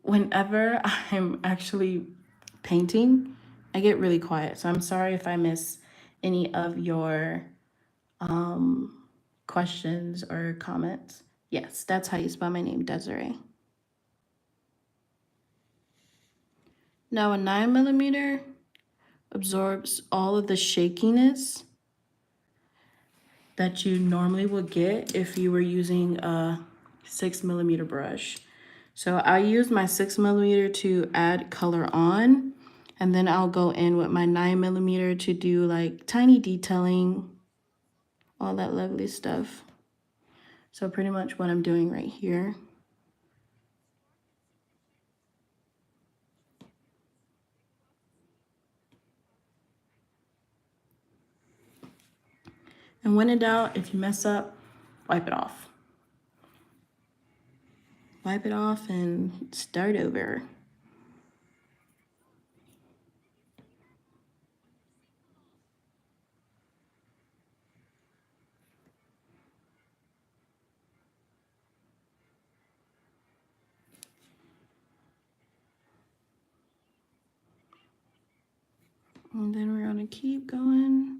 whenever I'm actually painting, I get really quiet. So I'm sorry if I miss any of your questions or comments. Yes, that's how you spell my name, Dezerae. Now a 9mm, absorbs all of the shakiness that you normally would get if you were using a 6mm brush. So I use my 6mm to add color on, and then I'll go in with my 9mm to do like tiny detailing, all that lovely stuff. So pretty much what I'm doing right here. And when in doubt, if you mess up, wipe it off. Wipe it off and start over. And then we're gonna keep going.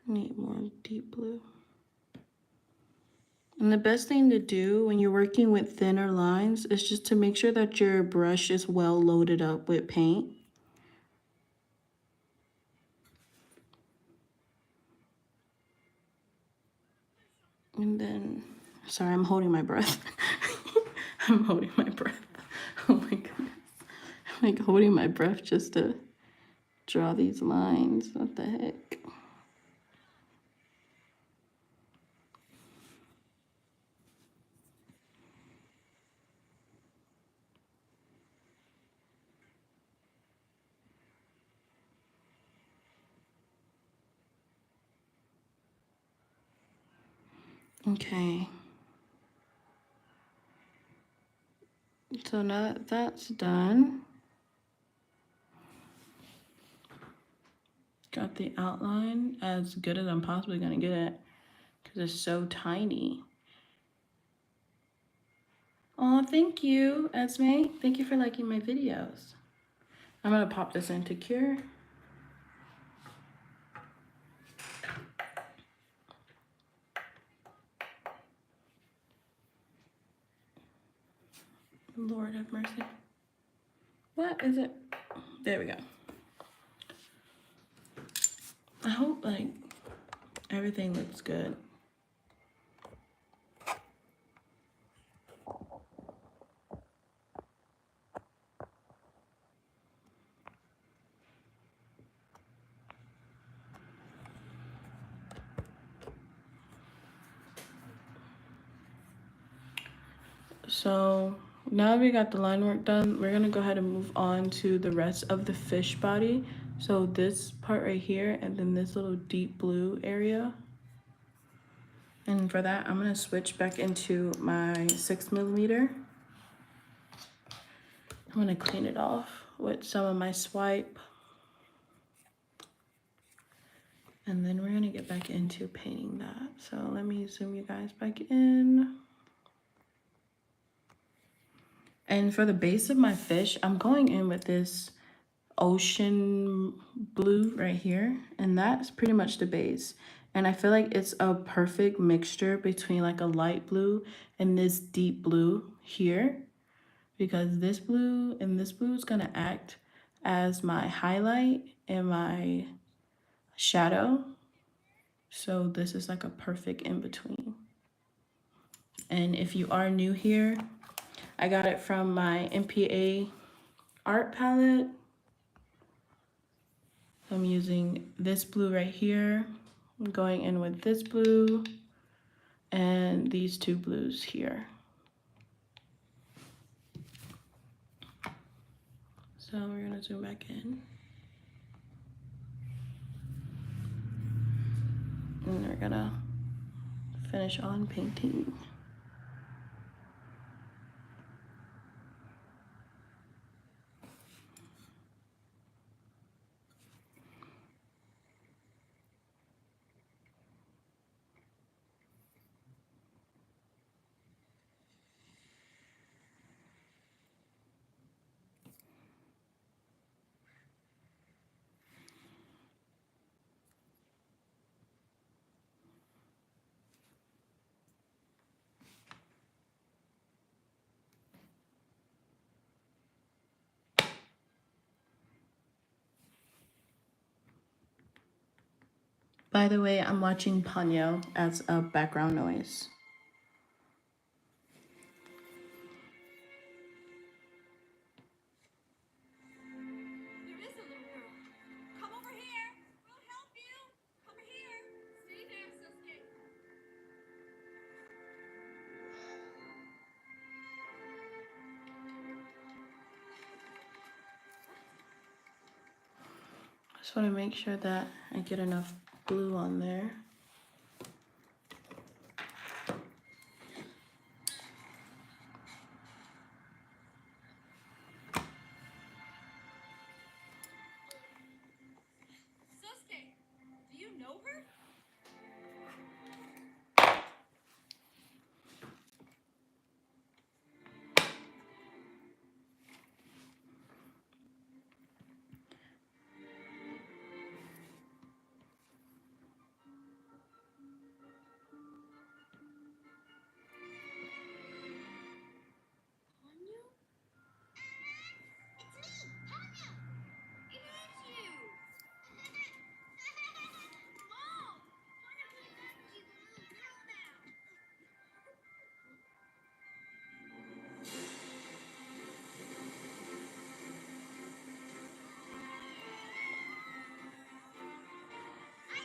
Need more deep blue. And the best thing to do when you're working with thinner lines is just to make sure that your brush is well loaded up with paint. And then, sorry, I'm holding my breath. I'm holding my breath. Oh my goodness. I'm like holding my breath just to draw these lines. What the heck? Okay. So now that that's done, got the outline as good as I'm possibly gonna get it because it's so tiny. Oh, thank you, Esme. Thank you for liking my videos. I'm gonna pop this into cure. Lord have mercy. What is it? There we go. I hope like everything looks good. So now we got the line work done, we're gonna go ahead and move on to the rest of the fish body. So this part right here, and then this little deep blue area. And for that, I'm gonna switch back into my 6mm. I'm gonna clean it off with some of my swipe. And then we're gonna get back into painting that. So let me zoom you guys back in. And for the base of my fish, I'm going in with this ocean blue right here, and that's pretty much the base. And I feel like it's a perfect mixture between like a light blue and this deep blue here, because this blue and this blue is gonna act as my highlight and my shadow. So this is like a perfect in between. And if you are new here, I got it from my MPA art palette. I'm using this blue right here. I'm going in with this blue and these two blues here. So we're gonna zoom back in. And we're gonna finish on painting. By the way, I'm watching Ponyo as a background noise. There is a little girl. Come over here. We'll help you. Come here. Stay there, Sasuke. Just want to make sure that I get enough glue on there. Sasuke, do you know her? Ponyo? It's me, Ponyo. It is you. Mom, Ponyo, she's a little girl now.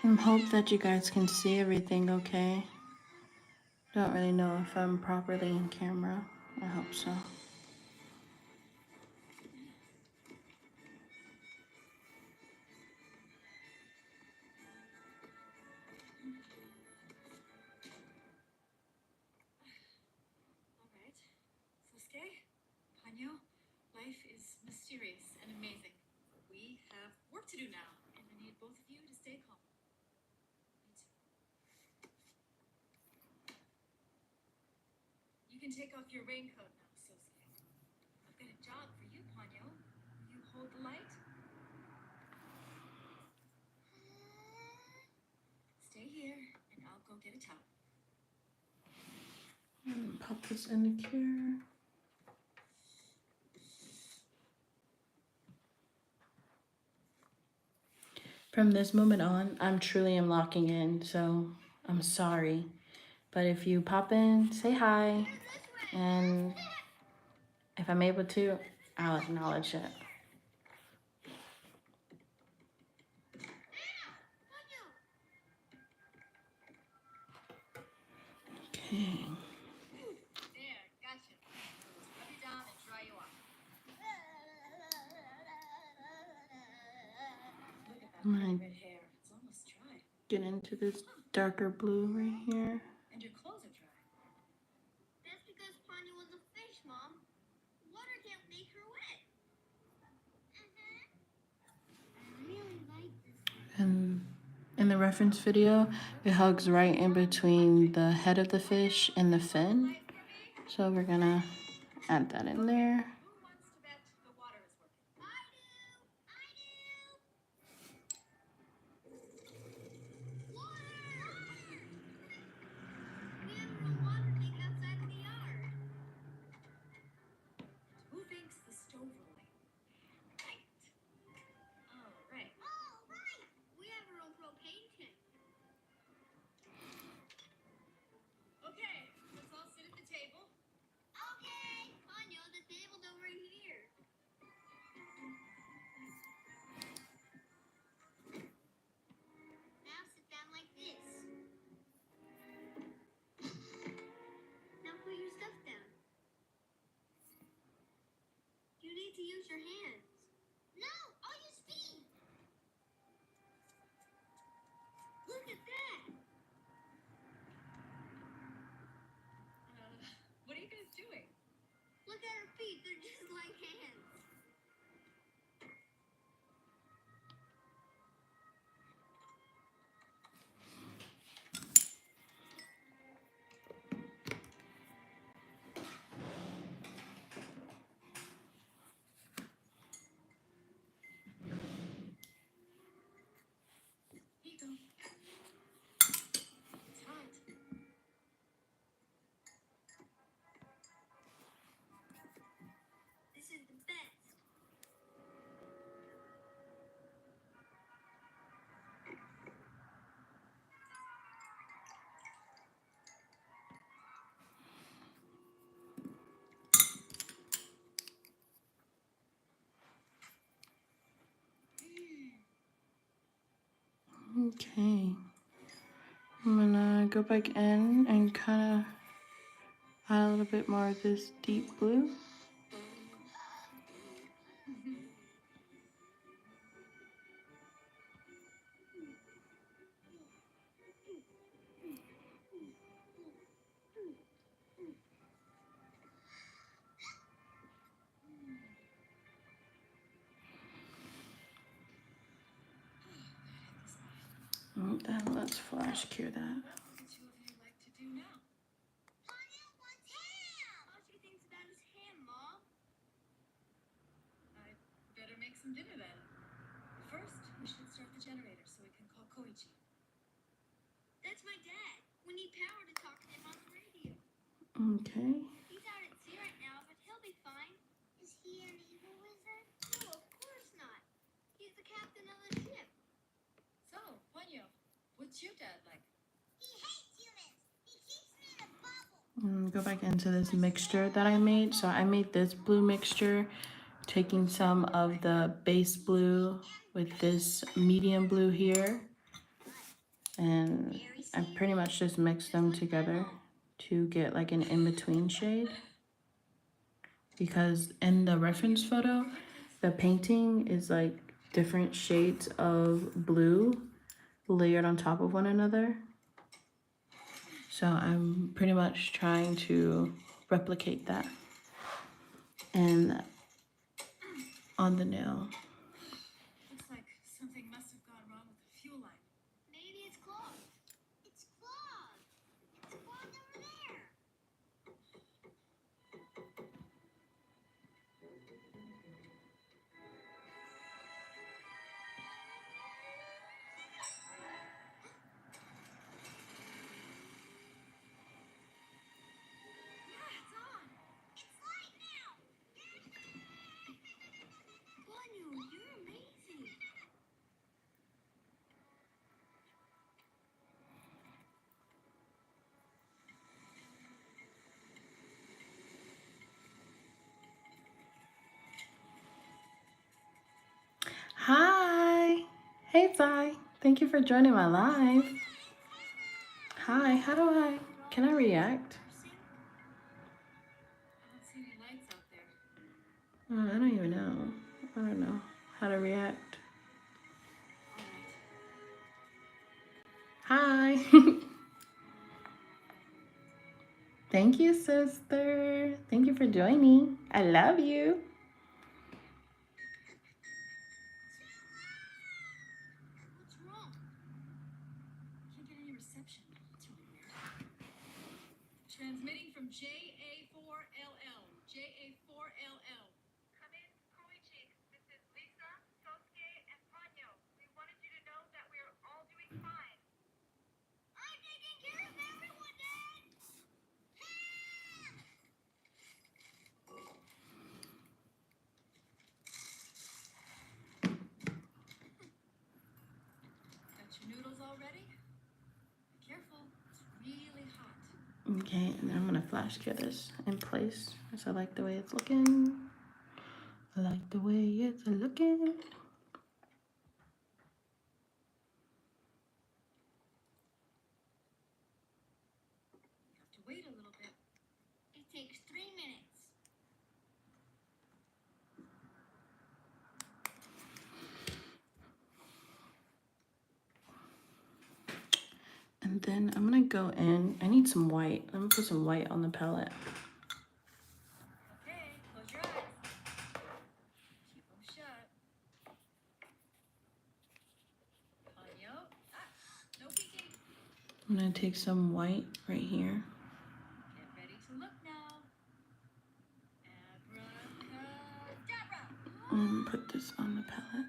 I hope that you guys can see everything okay. Don't really know if I'm properly in camera. I hope so. All right. Sasuke, Ponyo, life is mysterious and amazing. We have work to do now, and I need both of you to stay calm. Me too. You can take off your raincoat now, Sasuke. I've got a job for you, Ponyo. Will you hold the light? Stay here, and I'll go get a towel. Pop this in the cure. From this moment on, I'm truly am locking in, so I'm sorry. But if you pop in, say hi, and if I'm able to, I'll acknowledge it. Okay. There, gotcha. Let's rub you down and dry you off. Look at that pretty red hair. It's almost dry. Get into this darker blue right here. And your clothes are dry. That's because Ponyo was a fish, Mom. Water can't make her wet. I really like this. And in the reference video, it hugs right in between the head of the fish and the fin. So we're gonna add that in there. Who wants to bet the water is working? I do! I do! Water! We have our own water leak outside the yard. Who thinks the stove will light? Right. All right. All right! We have our own propane tank. Okay, let's all sit at the table. Okay, Ponyo, the table's over here. Now sit down like this. Now put your stuff down. You need to use your hands. No, I'll use feet. Look at that. What are you guys doing? Look at her feet. They're just like hands. Here you go. It's hot. This is the bed. go back in and kind of add a little bit more of this deep blue. And then let's flash cure that. What would the two of you like to do now? Ponyo wants ham! Oh, she thinks about his ham, Mom. I better make some dinner then. First, we should start the generator so we can call Koichi. That's my dad. We need power to talk to him on the radio. Okay. He's out at sea right now, but he'll be fine. Is he an evil wizard? No, of course not. He's the captain of the ship. So, Ponyo, what's your dad like? He hates humans. He keeps me in a bubble. Go back into this mixture that I made. So I made this blue mixture, taking some of the base blue with this medium blue here. And I pretty much just mixed them together to get like an in-between shade. Because in the reference photo, the painting is like different shades of blue layered on top of one another. So I'm pretty much trying to replicate that and on the nail. Looks like something must have gone wrong with the fuel line. Maybe it's clogged. It's clogged. It's clogged over there. Yeah, it's on. It's light now. Ponyo, you're amazing. Hi. Hey, Ty. Thank you for joining my live. Hi, can I react? I don't see any lights out there. I don't even know. I don't know how to react. All right. Hi. Thank you, sister. Thank you for joining. I love you. What's wrong? Can't get any reception. That's really weird. Transmitting from JA4LL. JA4LL. Come in, Koichi. This is Lisa, Sosuke, and Ponyo. We wanted you to know that we are all doing fine. I'm taking care of everyone, Dad! Got your noodles all ready? Be careful. It's really hot. Okay, and then I'm gonna flash cure this in place. So I like the way it's looking. I like the way it's looking. You have to wait a little bit. It takes 3 minutes. And then I'm gonna go in. I need some white. I'm gonna put some white on the palette. Okay, close your eyes. Keep them shut. Ponyo. No peeking. I'm gonna take some white right here. Get ready to look now. Abracadabra. And put this on the palette.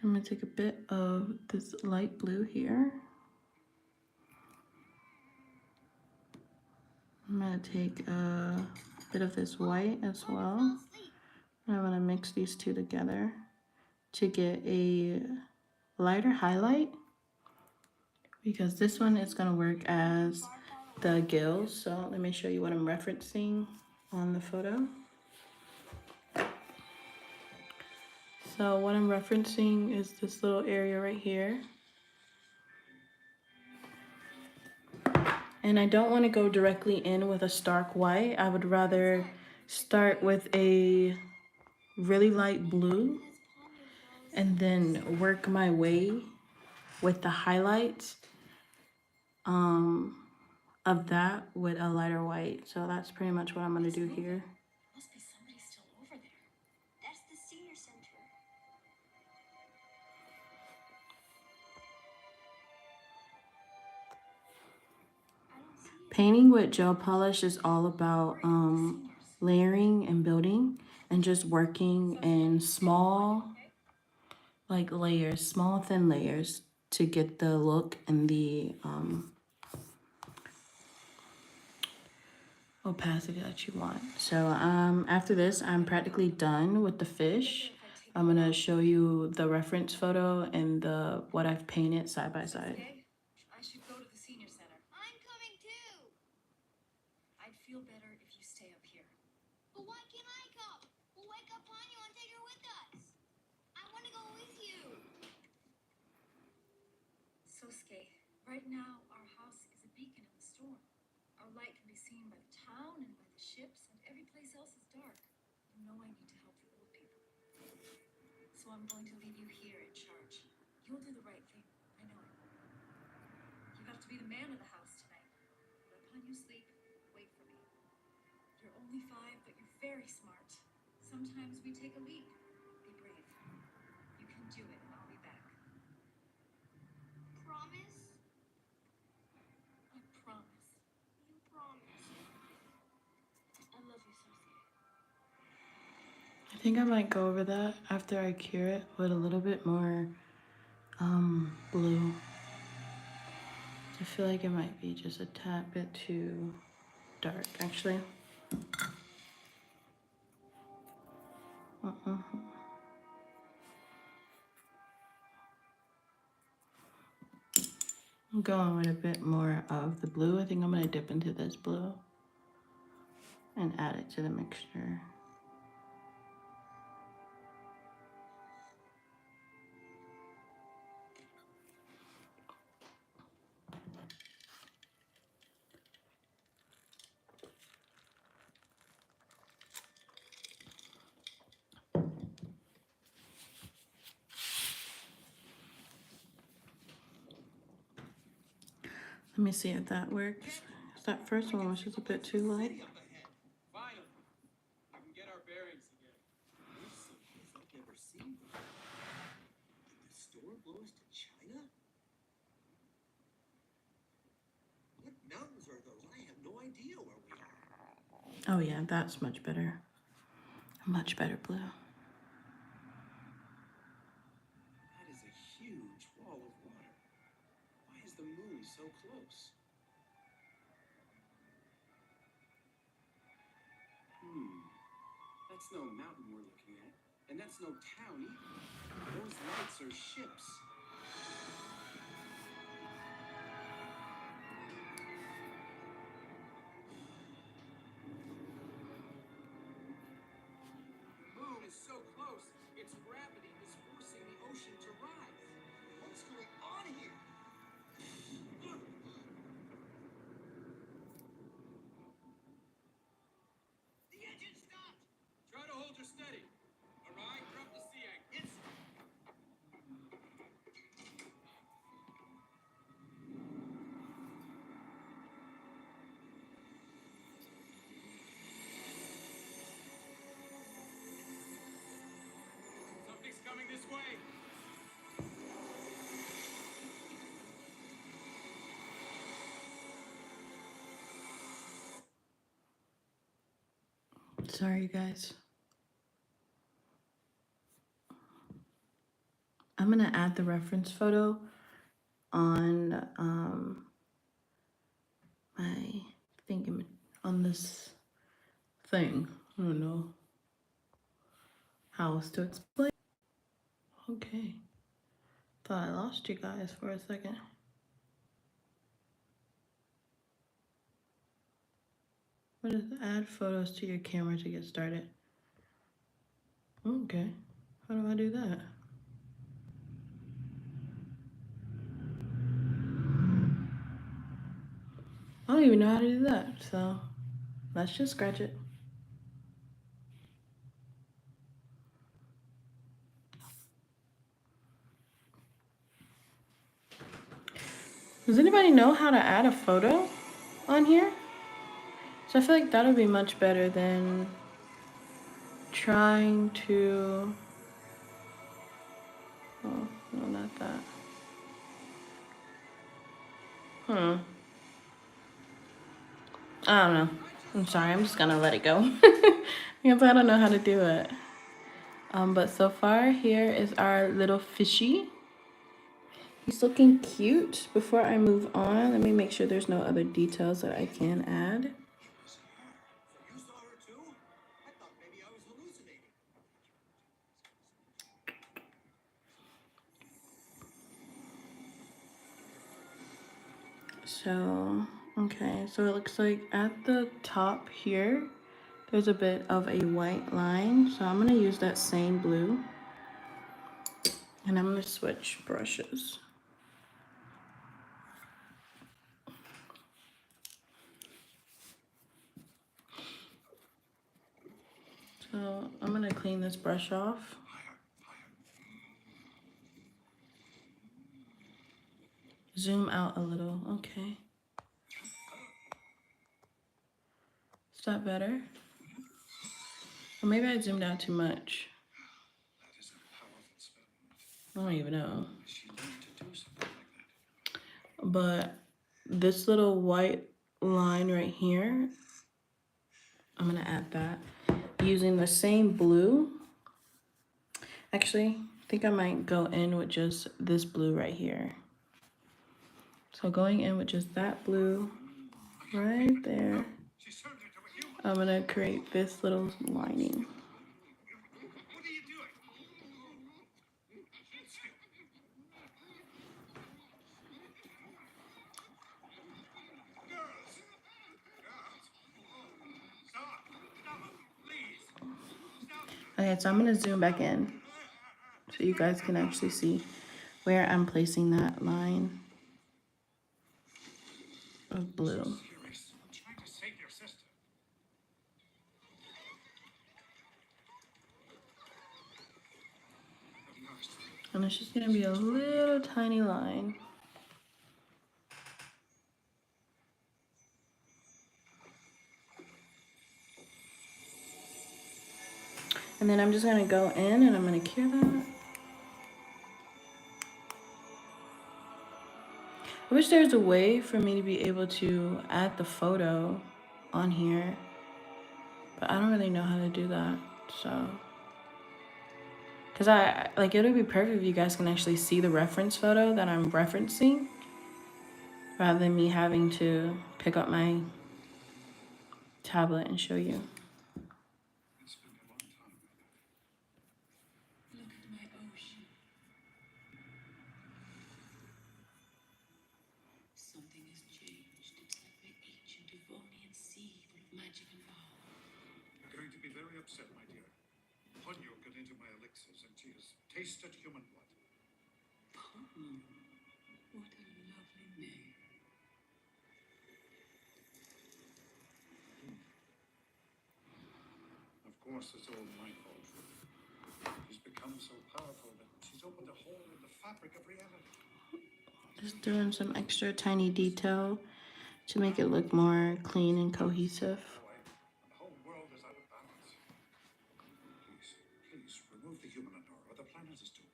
I'm gonna take a bit of this light blue here. I'm gonna take a bit of this white as well. And I'm gonna mix these two together to get a lighter highlight because this one is going to work as the gills. So let me show you what I'm referencing on the photo. So what I'm referencing is this little area right here. And I don't want to go directly in with a stark white. I would rather start with a really light blue and then work my way with the highlights of that with a lighter white. So that's pretty much what I'm going to do here. Must be somebody still over there. That's the senior center. Painting with gel polish is all about layering and building and just working in small like layers, small thin layers to get the look and the opacity that you want. So after this, I'm practically done with the fish. I'm gonna show you the reference photo and the what I've painted side by side. I should go to the senior center. I'm coming too. I'd feel better if you stay up here. But why can't I come? We'll wake up Ponyo and take her with us. I want to go with you. Sosuke, right now our house is a beacon in the storm. Our light can be seen by the town and by the ships, and every place else is dark. You know I need to help the old people. So I'm going to leave you here in charge. You'll do the right thing. I know it. You have to be the man of the house tonight. Let Ponyo sleep. Wait for me. You're only 5, but you're very smart. Sometimes we take a leap. Be brave. You can do it, and I'll be back. Promise? I promise. You promise. I love you, Sophie. I think I might go over that after I cure it with a little bit more blue. I feel like it might be just a tad bit too dark, actually. I'm going with a bit more of the blue. I think I'm going to dip into this blue and add it to the mixture. Let me see if that works. That first one was just a bit too light. Finally, we can get our bearings again. Those symbols I've never seen before. The store belongs to China? What mountains are those? I have no idea where we are. Oh yeah, that's much better. Much better blue. That is a huge wall of water. Why is the moon so close? That's no mountain we're looking at. And that's no town either. Those lights are ships. The moon is so close, its gravity is forcing the ocean to rise. What's going on here? The engine stopped! Try to hold her steady. All right, drop the sea anchor. Yes. Something's coming this way. Sorry, guys. I'm gonna add the reference photo on my thinking on this thing. I don't know how else to explain. Okay. Thought I lost you guys for a second. What is add photos to your camera to get started? Okay. How do I do that? I don't even know how to do that. So let's just scratch it. Does anybody know how to add a photo on here? So I feel like that would be much better than trying to. Oh, no, not that. I don't know. I'm sorry. I'm just gonna let it go because I don't know how to do it. But so far, here is our little fishy. He's looking cute. Before I move on, let me make sure there's no other details that I can add. It was her. So you saw her too? I thought maybe I was hallucinating. So, okay, so it looks like at the top here, there's a bit of a white line. So I'm gonna use that same blue and I'm gonna switch brushes. So I'm gonna clean this brush off. Zoom out a little, okay. Is that better? Or maybe I zoomed out too much. That is a powerful spell. I don't even know. She learned to do something like that. But this little white line right here, I'm gonna add that using the same blue. Actually, I think I might go in with just this blue right here. So going in with just that blue right there, I'm gonna create this little lining. What are you doing? Girls! Stop! Stop! Please! Stop! Okay, so I'm gonna zoom back in so you guys can actually see where I'm placing that line of blue. Serious. I'm trying to save your sister. And it's just gonna be a little tiny line. And then I'm just gonna go in and I'm gonna cure that. I wish there was a way for me to be able to add the photo on here, but I don't really know how to do that, so. Cause it would be perfect if you guys can actually see the reference photo that I'm referencing, rather than me having to pick up my tablet and show you. It's been a long time. Look at my ocean. Something has changed. It's like my ancient Devonian sea full of magic and power. You're going to be very upset, my dear. Ponyo got into my elixirs and she has tasted human blood. Ponyo. What a lovely name. Of course, it's all my fault. She's become so powerful that she's opened a hole in the fabric of reality. Just doing some extra tiny detail to make it look more clean and cohesive. The whole world is out of balance. Please, remove the human Andor, or the planet is doomed.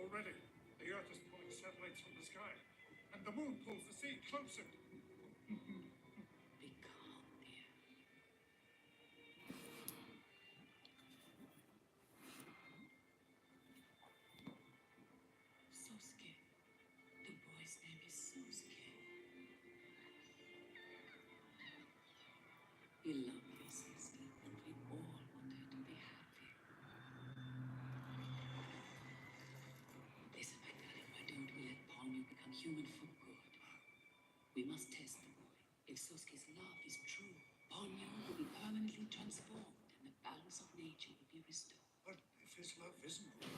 Already, the Earth is pulling satellites from the sky, and the moon pulls the sea closer. Be calm, dear. Sosuke. The boy's name is Sosuke. You love your sister, and we all want her to be happy. human for good. We must test the boy. If Sosuke's love is true, Ponyo will be permanently transformed and the balance of nature will be restored. But if his love isn't real,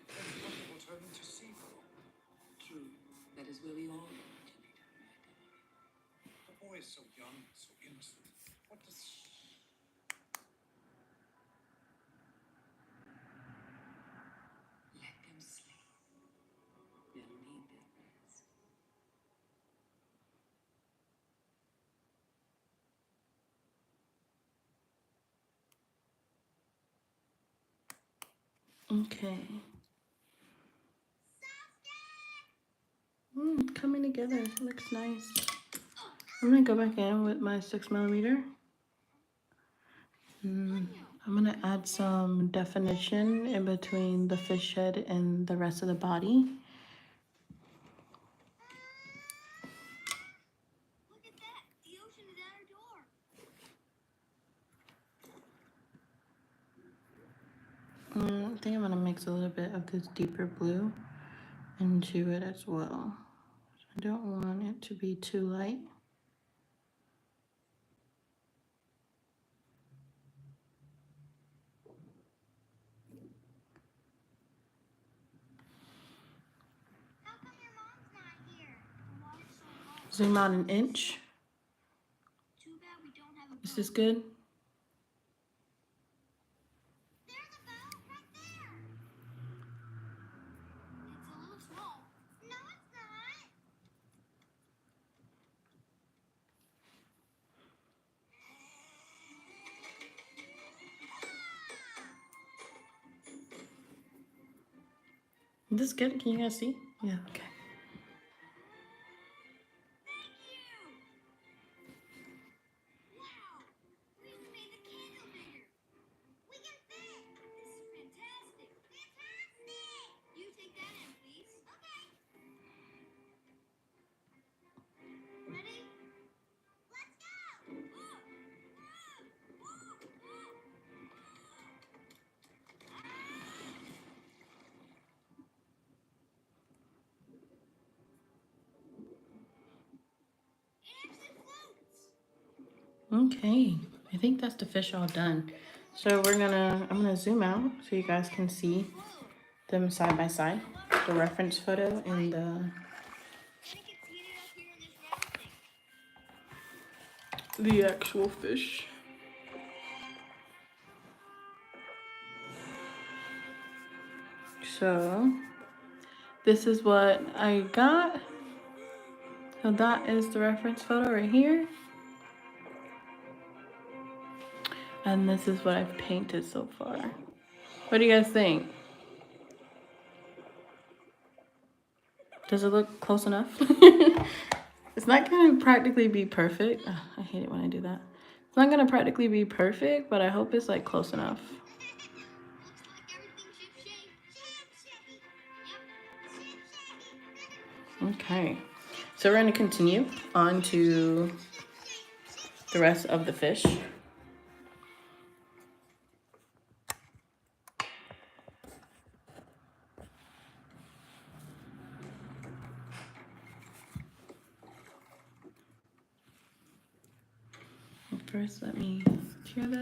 then Ponyo will turn into Seagull. True. That is where we all come to meet, my boy. The boy is so young, so innocent. What does... Let them sleep. They'll need their rest. Okay. Coming together. Looks nice. I'm gonna go back in with my 6mm. I'm gonna add some definition in between the fish head and the rest of the body. Look at that. The ocean is at our door. I think I'm gonna mix a little bit of this deeper blue into it as well. I don't want it to be too light. How come your mom's not here? The water's so low. Zoom out an inch. Too bad we don't have a boat. Is this good? There's a boat right there. It's a little small. No, it's not. Is this good? Can you guys see? Yeah, okay. Thank you. Wow. We even made the candle bigger. We can fit. This is fantastic. Fantastic. You take that in, please. Okay. Ready? Let's go. It actually floats. Okay, I think that's the fish all done. So I'm gonna zoom out so you guys can see them side by side. The reference photo and I think it's heated up here in this round thing. the actual fish. So this is what I got. So that is the reference photo right here. And this is what I've painted so far. What do you guys think? Does it look close enough? It's not gonna practically be perfect. Ugh, I hate it when I do that. It's not gonna practically be perfect, but I hope it's like close enough. Looks like everything's ship-shape. Yep, ship-shape. Okay, so we're gonna continue on to the rest of the fish. First, let me cure this.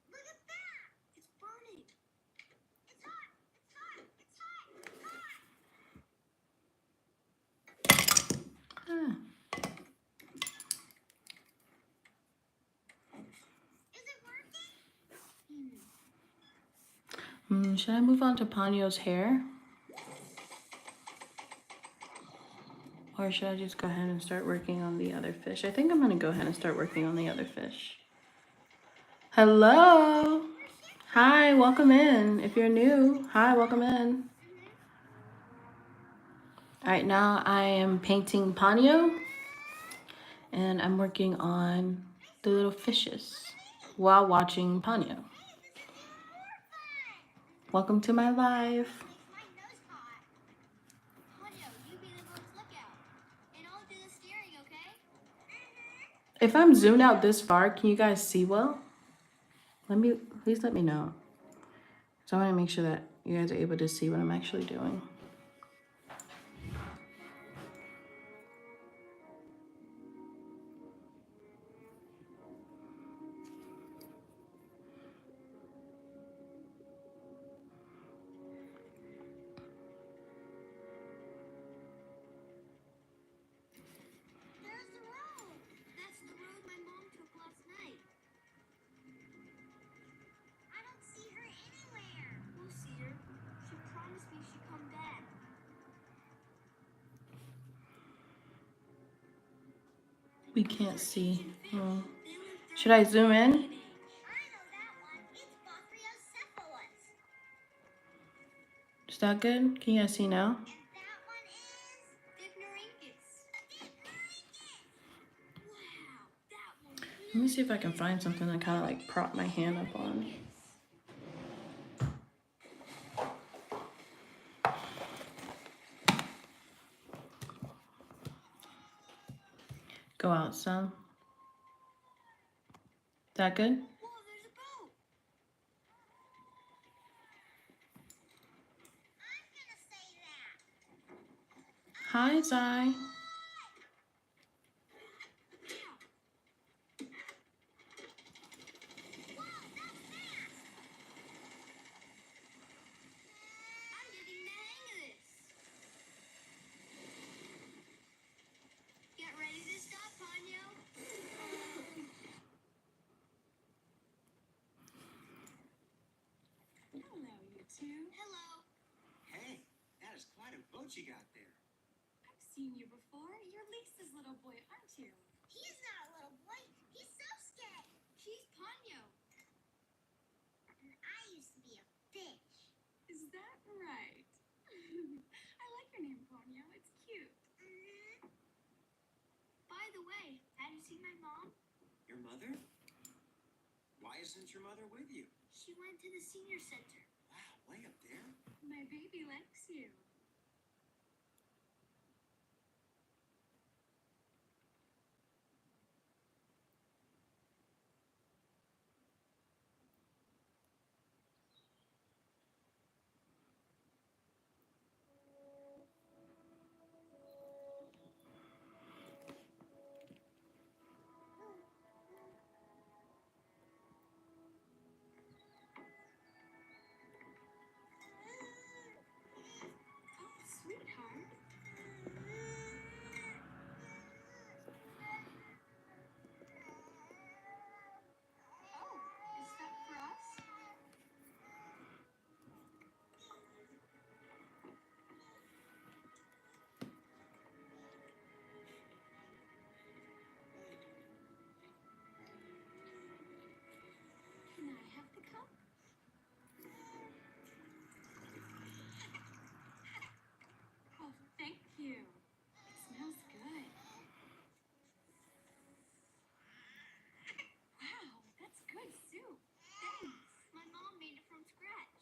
Look at that! It's burning. It's hot! It's hot! It's hot! It's hot! Ah. Is it working? Should I move on to Ponyo's hair? Or should I just go ahead and start working on the other fish? I think I'm gonna go ahead and start working on the other fish. Hello! Hi, welcome in. If you're new, hi, welcome in. All right, now I am painting Ponyo. And I'm working on the little fishes while watching Ponyo. Welcome to my live. Makes my nose hot. Ponyo, you If I'm zoomed out this far, can you guys see well? Please let me know. So I want to make sure that you guys are able to see what I'm actually doing. There's the road. That's the road my mom took last night. I don't see her anywhere. We'll see her. She promised me she'd come back. We can't see. Oh. Should I zoom in? I know that one. It's Bothriocephalus. Is that good? Can you guys see now? And that one is Dipnorhynchus. Wow, that one. Let me see if I can find something to kind of like prop my hand up on. Go out some. Is that good? Whoa, there's a boat. I'm gonna say that. Hi, Zai. I'm getting the hang of this. Get ready to stop, Ponyo. Hello, you two. Hello. Hey, that is quite a boat you got there. I've seen you before. You're Lisa's little boy, aren't you? He's not a little boy. He's so scared. She's Ponyo. And I used to be a fish. Is that right? I like your name, Ponyo. It's cute. By the way, have you seen my mom? Your mother? Why isn't your mother with you? She went to the senior center. Wow, way up there. My baby likes you. Oh, sweetheart. Oh, is that for us? Can I have the cup? Oh, thank you. It smells good. Wow, that's good soup. Thanks. My mom made it from scratch.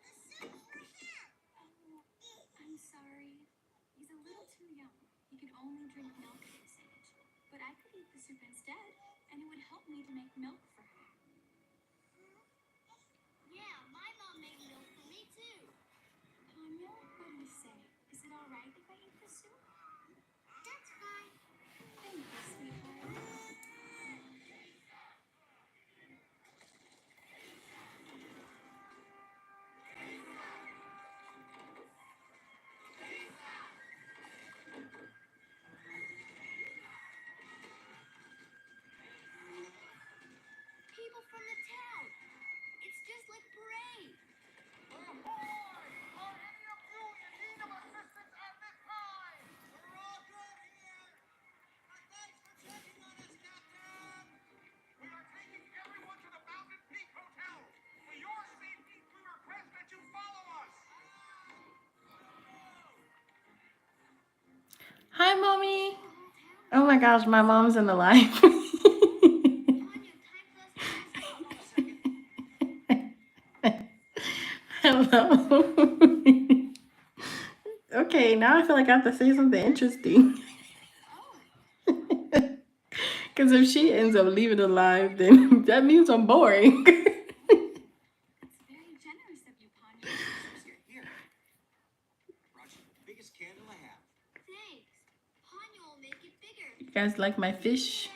The soup's for him. Oh, I'm sorry. He's a little too young. He can only drink milk at this age. But I could eat the soup instead, and it would help me to make milk for him. Yeah, my mom made milk for me too. Ponyo, what do you say? Is it all right if I eat the soup? That's fine. Thank you, sweetheart. People from the town. It's just like a parade. Are any of you in need of assistance at this time? We're all good here. Thanks for checking on us, Captain. We are taking everyone to the Mountain Peak Hotel. For your safety, we request that you follow us. Hi, Mommy. Oh my gosh, my mom's in the live. Ponyo, time for us to Hello. Okay, now I feel like I have to say something interesting. Because if she ends up leaving alive, then that means I'm boring. That's very generous of you, Ponyo. Okay, here. Brought you the biggest candle I have. Thanks. Ponyo will make it bigger. You guys like my fish?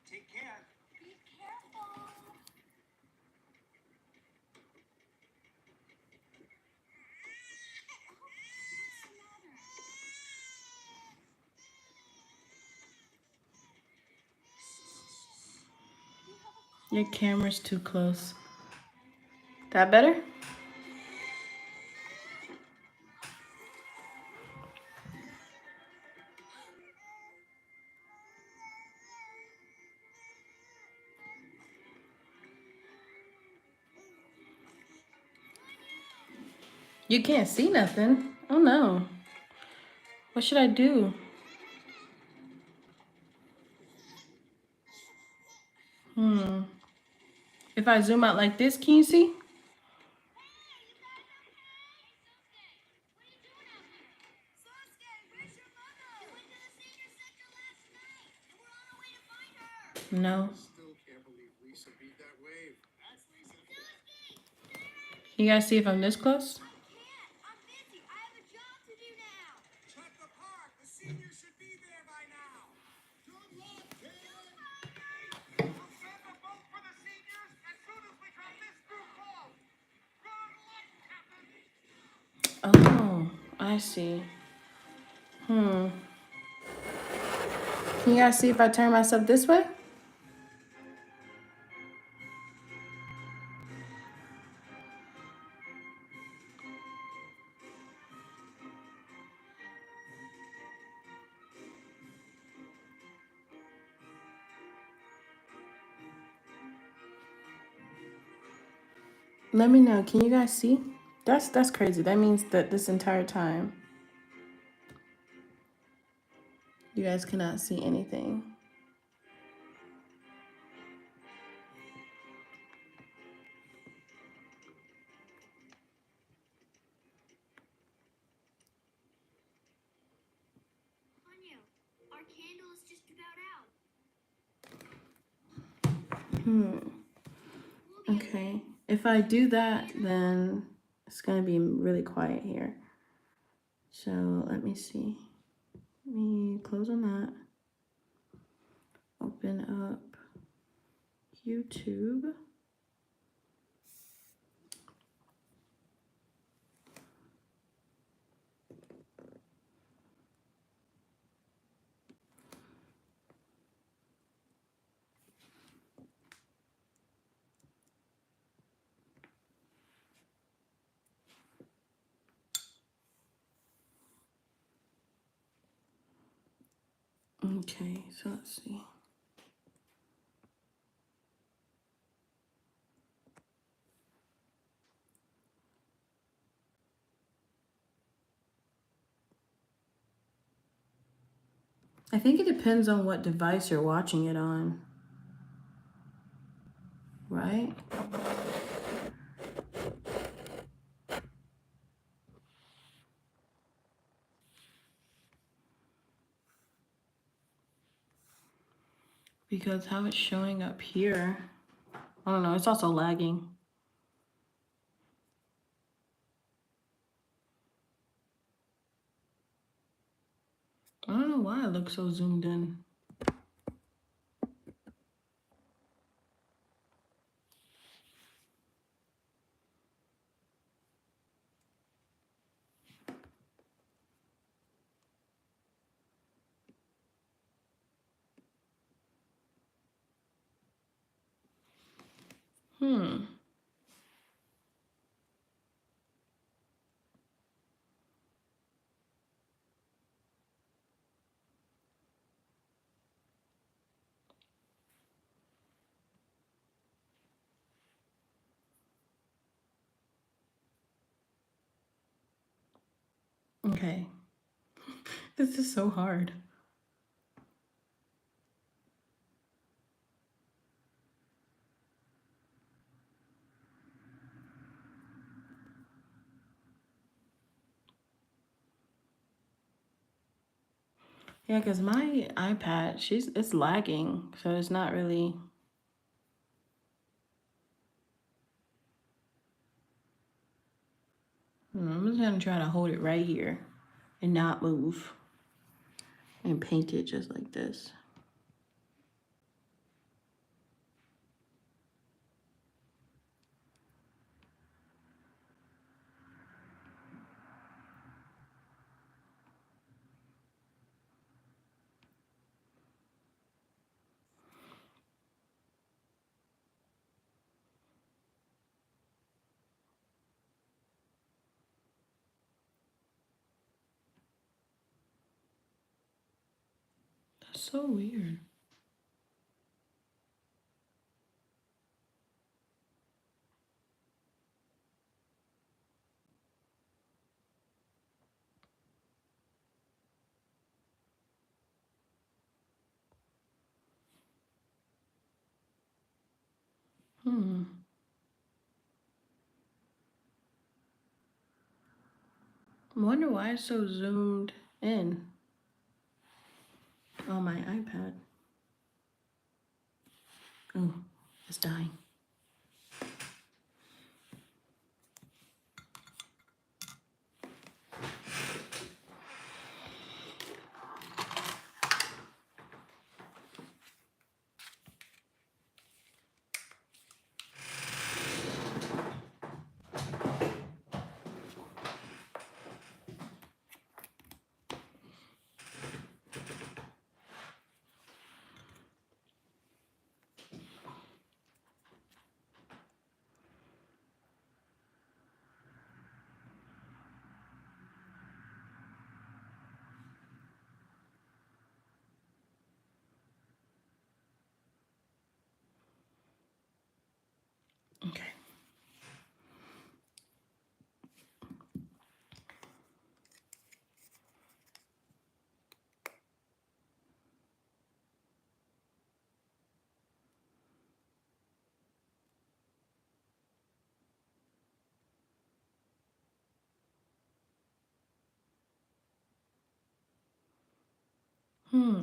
Take care. Be careful. What's the matter? You have a Your camera's too close. That better? You can't see nothing. Oh no. What should I do? If I zoom out like this, can you see? Sasuke, where's your mother? She went to the senior center last night, and we're on our way to find her. No. Still can't believe Lisa beat that wave. That's Lisa. You guys see if I'm this close? I can't. I'm busy. I have a job to do now. Check the park. The seniors should be there by now. Good luck, kid. We'll send a boat for the seniors as soon as we drop this group off. Good luck, Captain. Oh, I see. Can you guys see if I turn myself this way? Let me know. Can you guys see? That's crazy. That means that this entire time you guys cannot see anything. Ponyo, our candle is just about out. We'll be Okay. If I do that, then it's gonna be really quiet here. So let me see. Let me close on that. Open up YouTube. Okay, so let's see. I think it depends on what device you're watching it on. Right? Because how it's showing up here, I don't know, it's also lagging. I don't know why it looks so zoomed in. Okay. This is so hard. Yeah, because my iPad, it's lagging, so it's not really. I'm just gonna try to hold it right here and not move and paint it just like this. That's so weird. Hmm. I wonder why it's so zoomed in on my iPad. Oh, it's dying. Okay.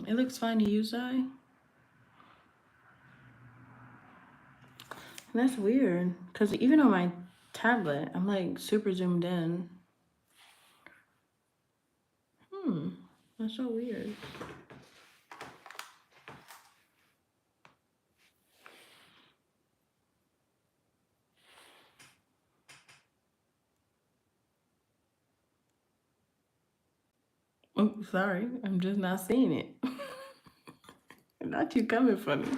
It looks fine to use eye. That's weird, because even on my tablet, I'm like super zoomed in. That's so weird. Oh, sorry, I'm just not seeing it. Not you coming for me.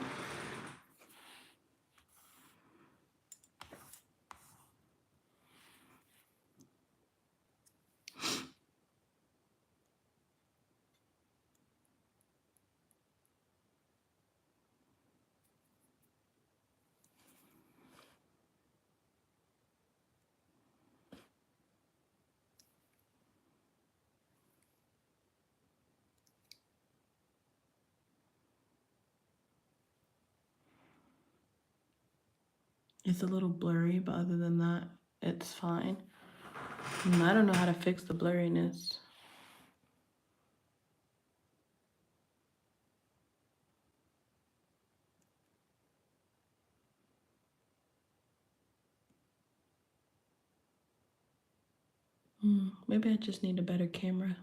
It's a little blurry, but other than that, it's fine. I don't know how to fix the blurriness. Maybe I just need a better camera.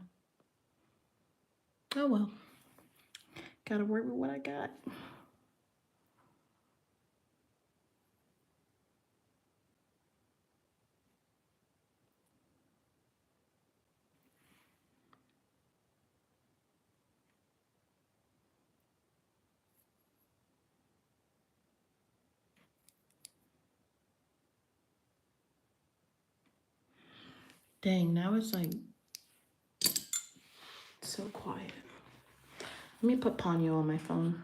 Oh well. Gotta work with what I got. Dang, now it's like so quiet. Let me put Ponyo on my phone.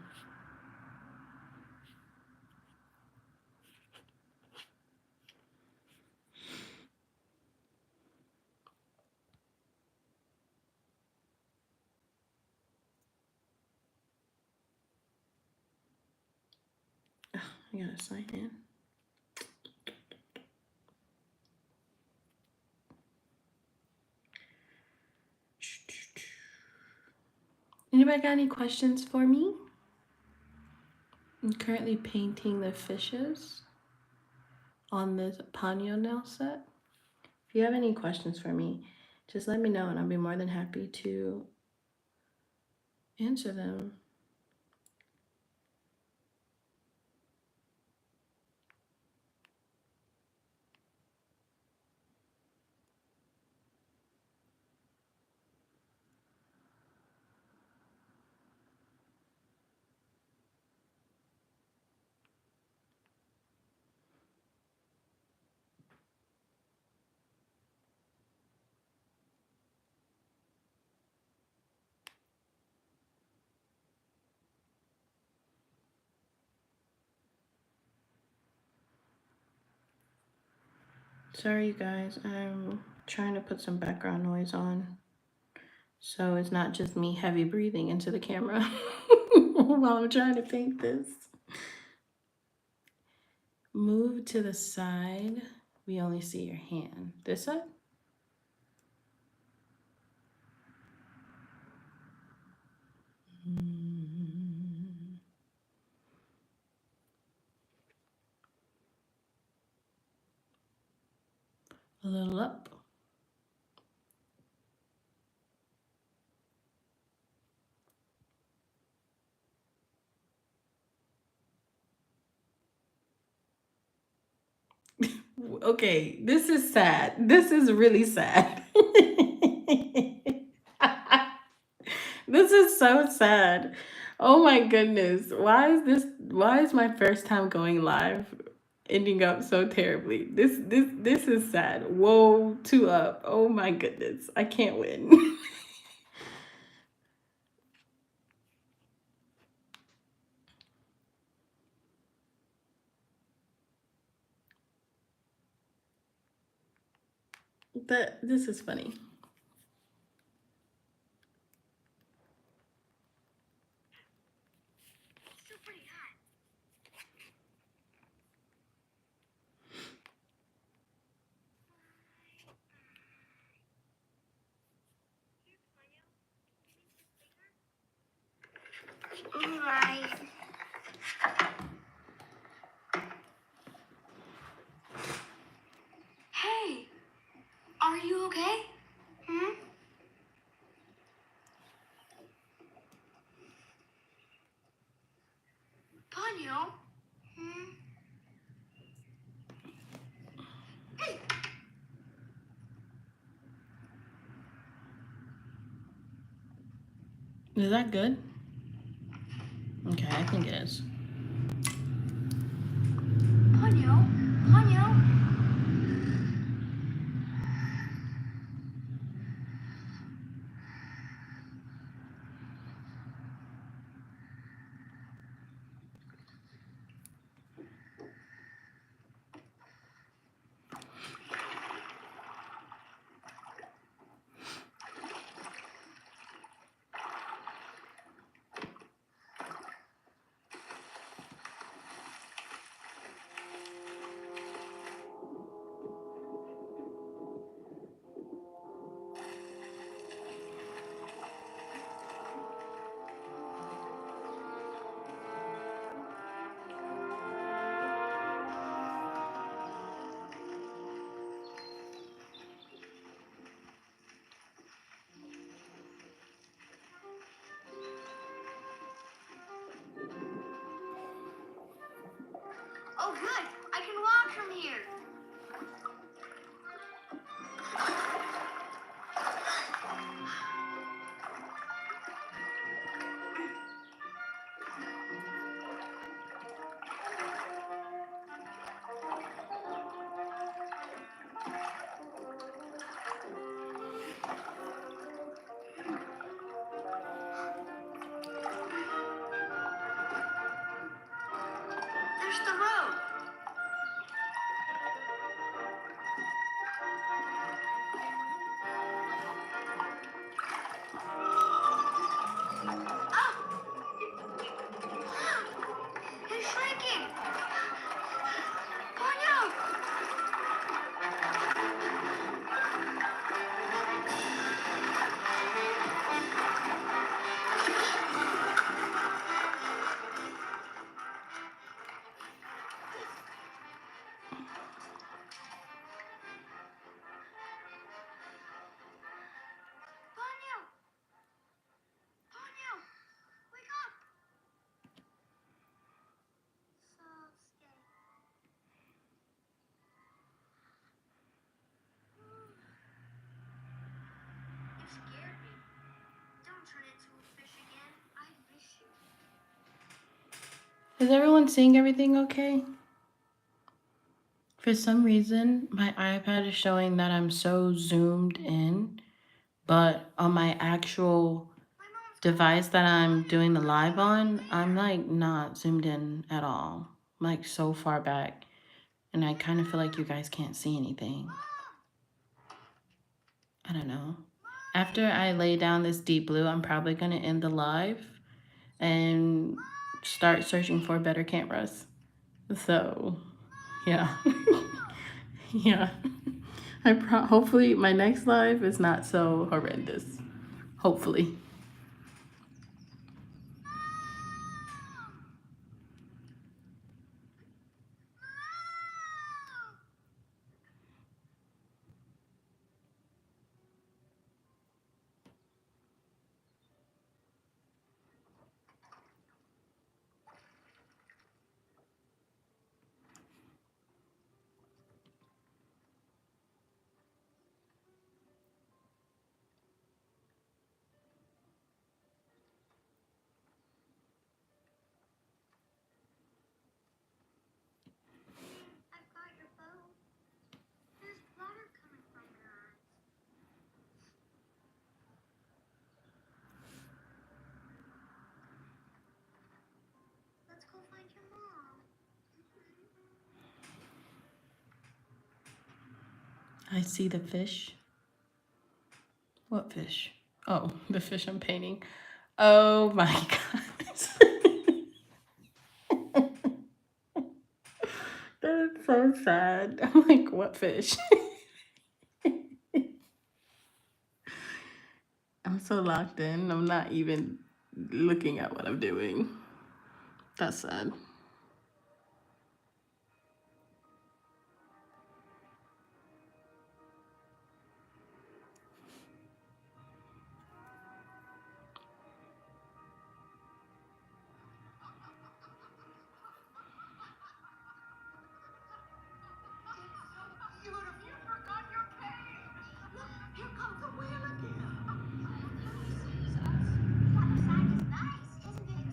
Ugh, I gotta sign in. Anybody got any questions for me? I'm currently painting the fishes on this Ponyo nail set. If you have any questions for me, just let me know and I'll be more than happy to answer them. Sorry, you guys, I'm trying to put some background noise on so it's not just me heavy breathing into the camera while I'm trying to paint this. Move to the side. We only see your hand. This side? A little up. Okay, this is sad. This is really sad. This is so sad. Oh my goodness. Why is my first time going live ending up so terribly? This is sad. Whoa, two up. Oh my goodness. I can't win. This is funny. Still pretty hot. Here, Ponyo. Give me some bigger. Alright. Hey, are you okay? Hmm? Ponyo? Hmm? Hey! Is that good? Okay, I think it is. Ponyo? Ponyo? Oh, good. I can walk from here. There's the road. Is everyone seeing everything okay? For some reason, my iPad is showing that I'm so zoomed in, but on my actual device that I'm doing the live on, I'm like not zoomed in at all. I'm like so far back, and I kind of feel like you guys can't see anything. I don't know. After I lay down this deep blue, I'm probably gonna end the live and start searching for better cameras. So, yeah. Yeah. Hopefully my next live is not so horrendous. Hopefully. I've got your bow. There's water coming from your eyes. Let's go find your mom. I see the fish. What fish? Oh, the fish I'm painting. Oh my god. That's so sad. I'm like, what fish? I'm so locked in. I'm not even looking at what I'm doing. That's sad. Beautiful. You forgot your cane. Look, here comes the wheel again. The other side is nice, isn't it?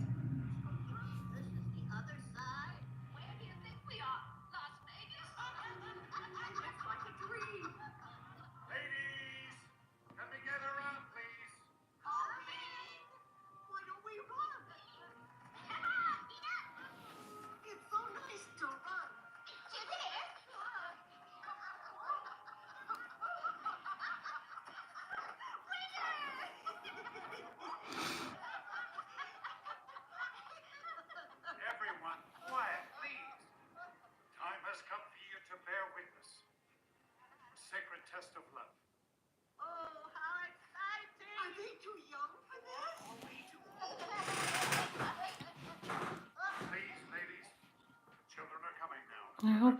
This is the other side. Where do you think we are? Las Vegas? It's like a dream. Ladies, can we get around, please? Why don't we run? It's so nice to run. You there? Everyone, quiet, please. Time has come for you to bear witness. A sacred test of love. Oh, how exciting! Are they too young for this? Please, ladies, the children are coming now. I hope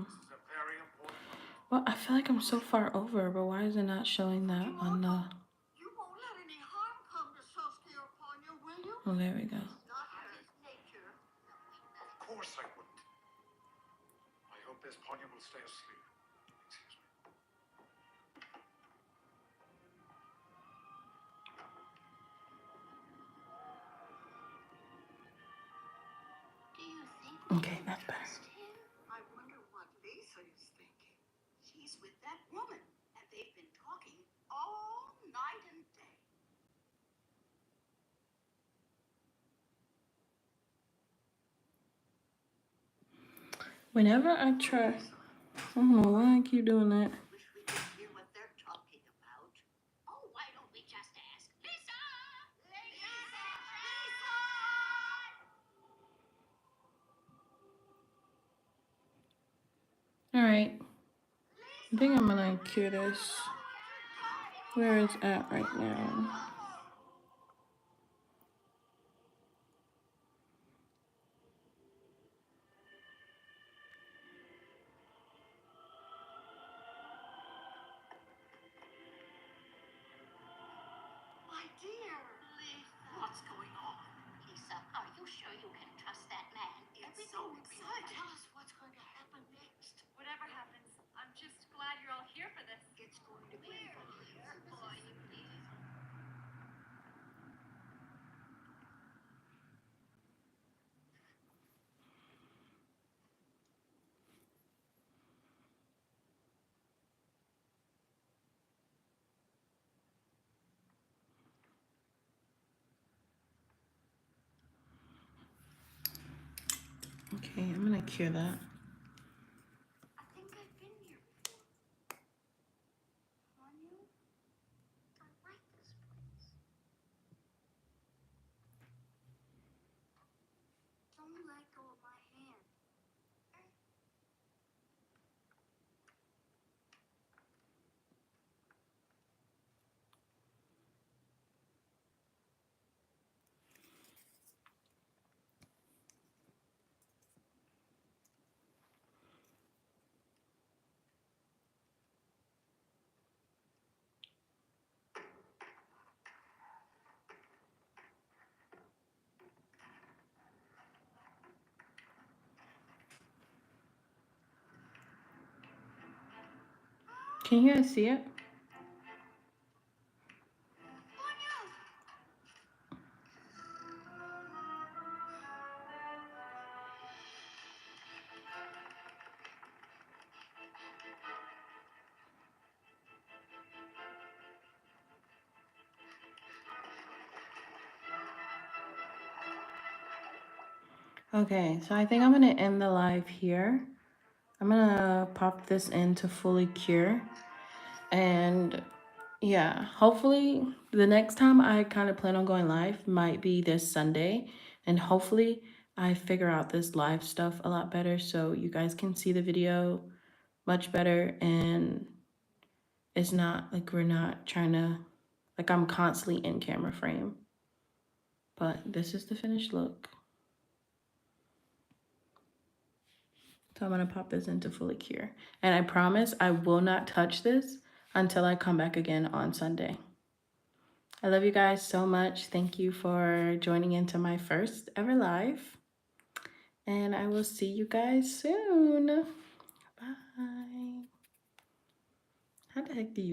This is a very important moment. well, I feel like I'm so far over, but why is it not showing that on the You won't let any harm come to Sasuke or Ponyo, will you? oh there we go. Not his nature. Of course I wouldn't. I hope this Ponyo will stay asleep. Excuse me. Do you think we Okay, can that's better. trust him? I wonder what Lisa is thinking. She's with that woman, and they've been talking all night and day. Whenever I try I don't know why I keep doing that. I wish we could hear what they're talking about. Oh, why don't we just ask Lisa? Lisa! Alright. I think I'm gonna cue this where it's at right now. My dear. Lisa. What's going on? Lisa, are you sure you can trust that man? It's so exciting. Tell us what's going to happen next. Whatever happens, I'm just glad you're all here for this. It's going to be boy, please. Okay, I'm gonna cure that. I think I've been here before. Ponyo? I like this place. Don't let go of my hand. Can you guys see it? Okay, so I think I'm gonna end the live here. I'm gonna pop this in to fully cure. And yeah, hopefully the next time I kind of plan on going live might be this Sunday. And hopefully I figure out this live stuff a lot better so you guys can see the video much better. And it's not like we're not trying to, like I'm constantly in camera frame. But this is the finished look. So I'm gonna pop this into fully cure. And I promise I will not touch this until I come back again on Sunday. I love you guys so much. Thank you for joining into my first ever live. And I will see you guys soon. Bye. How the heck do you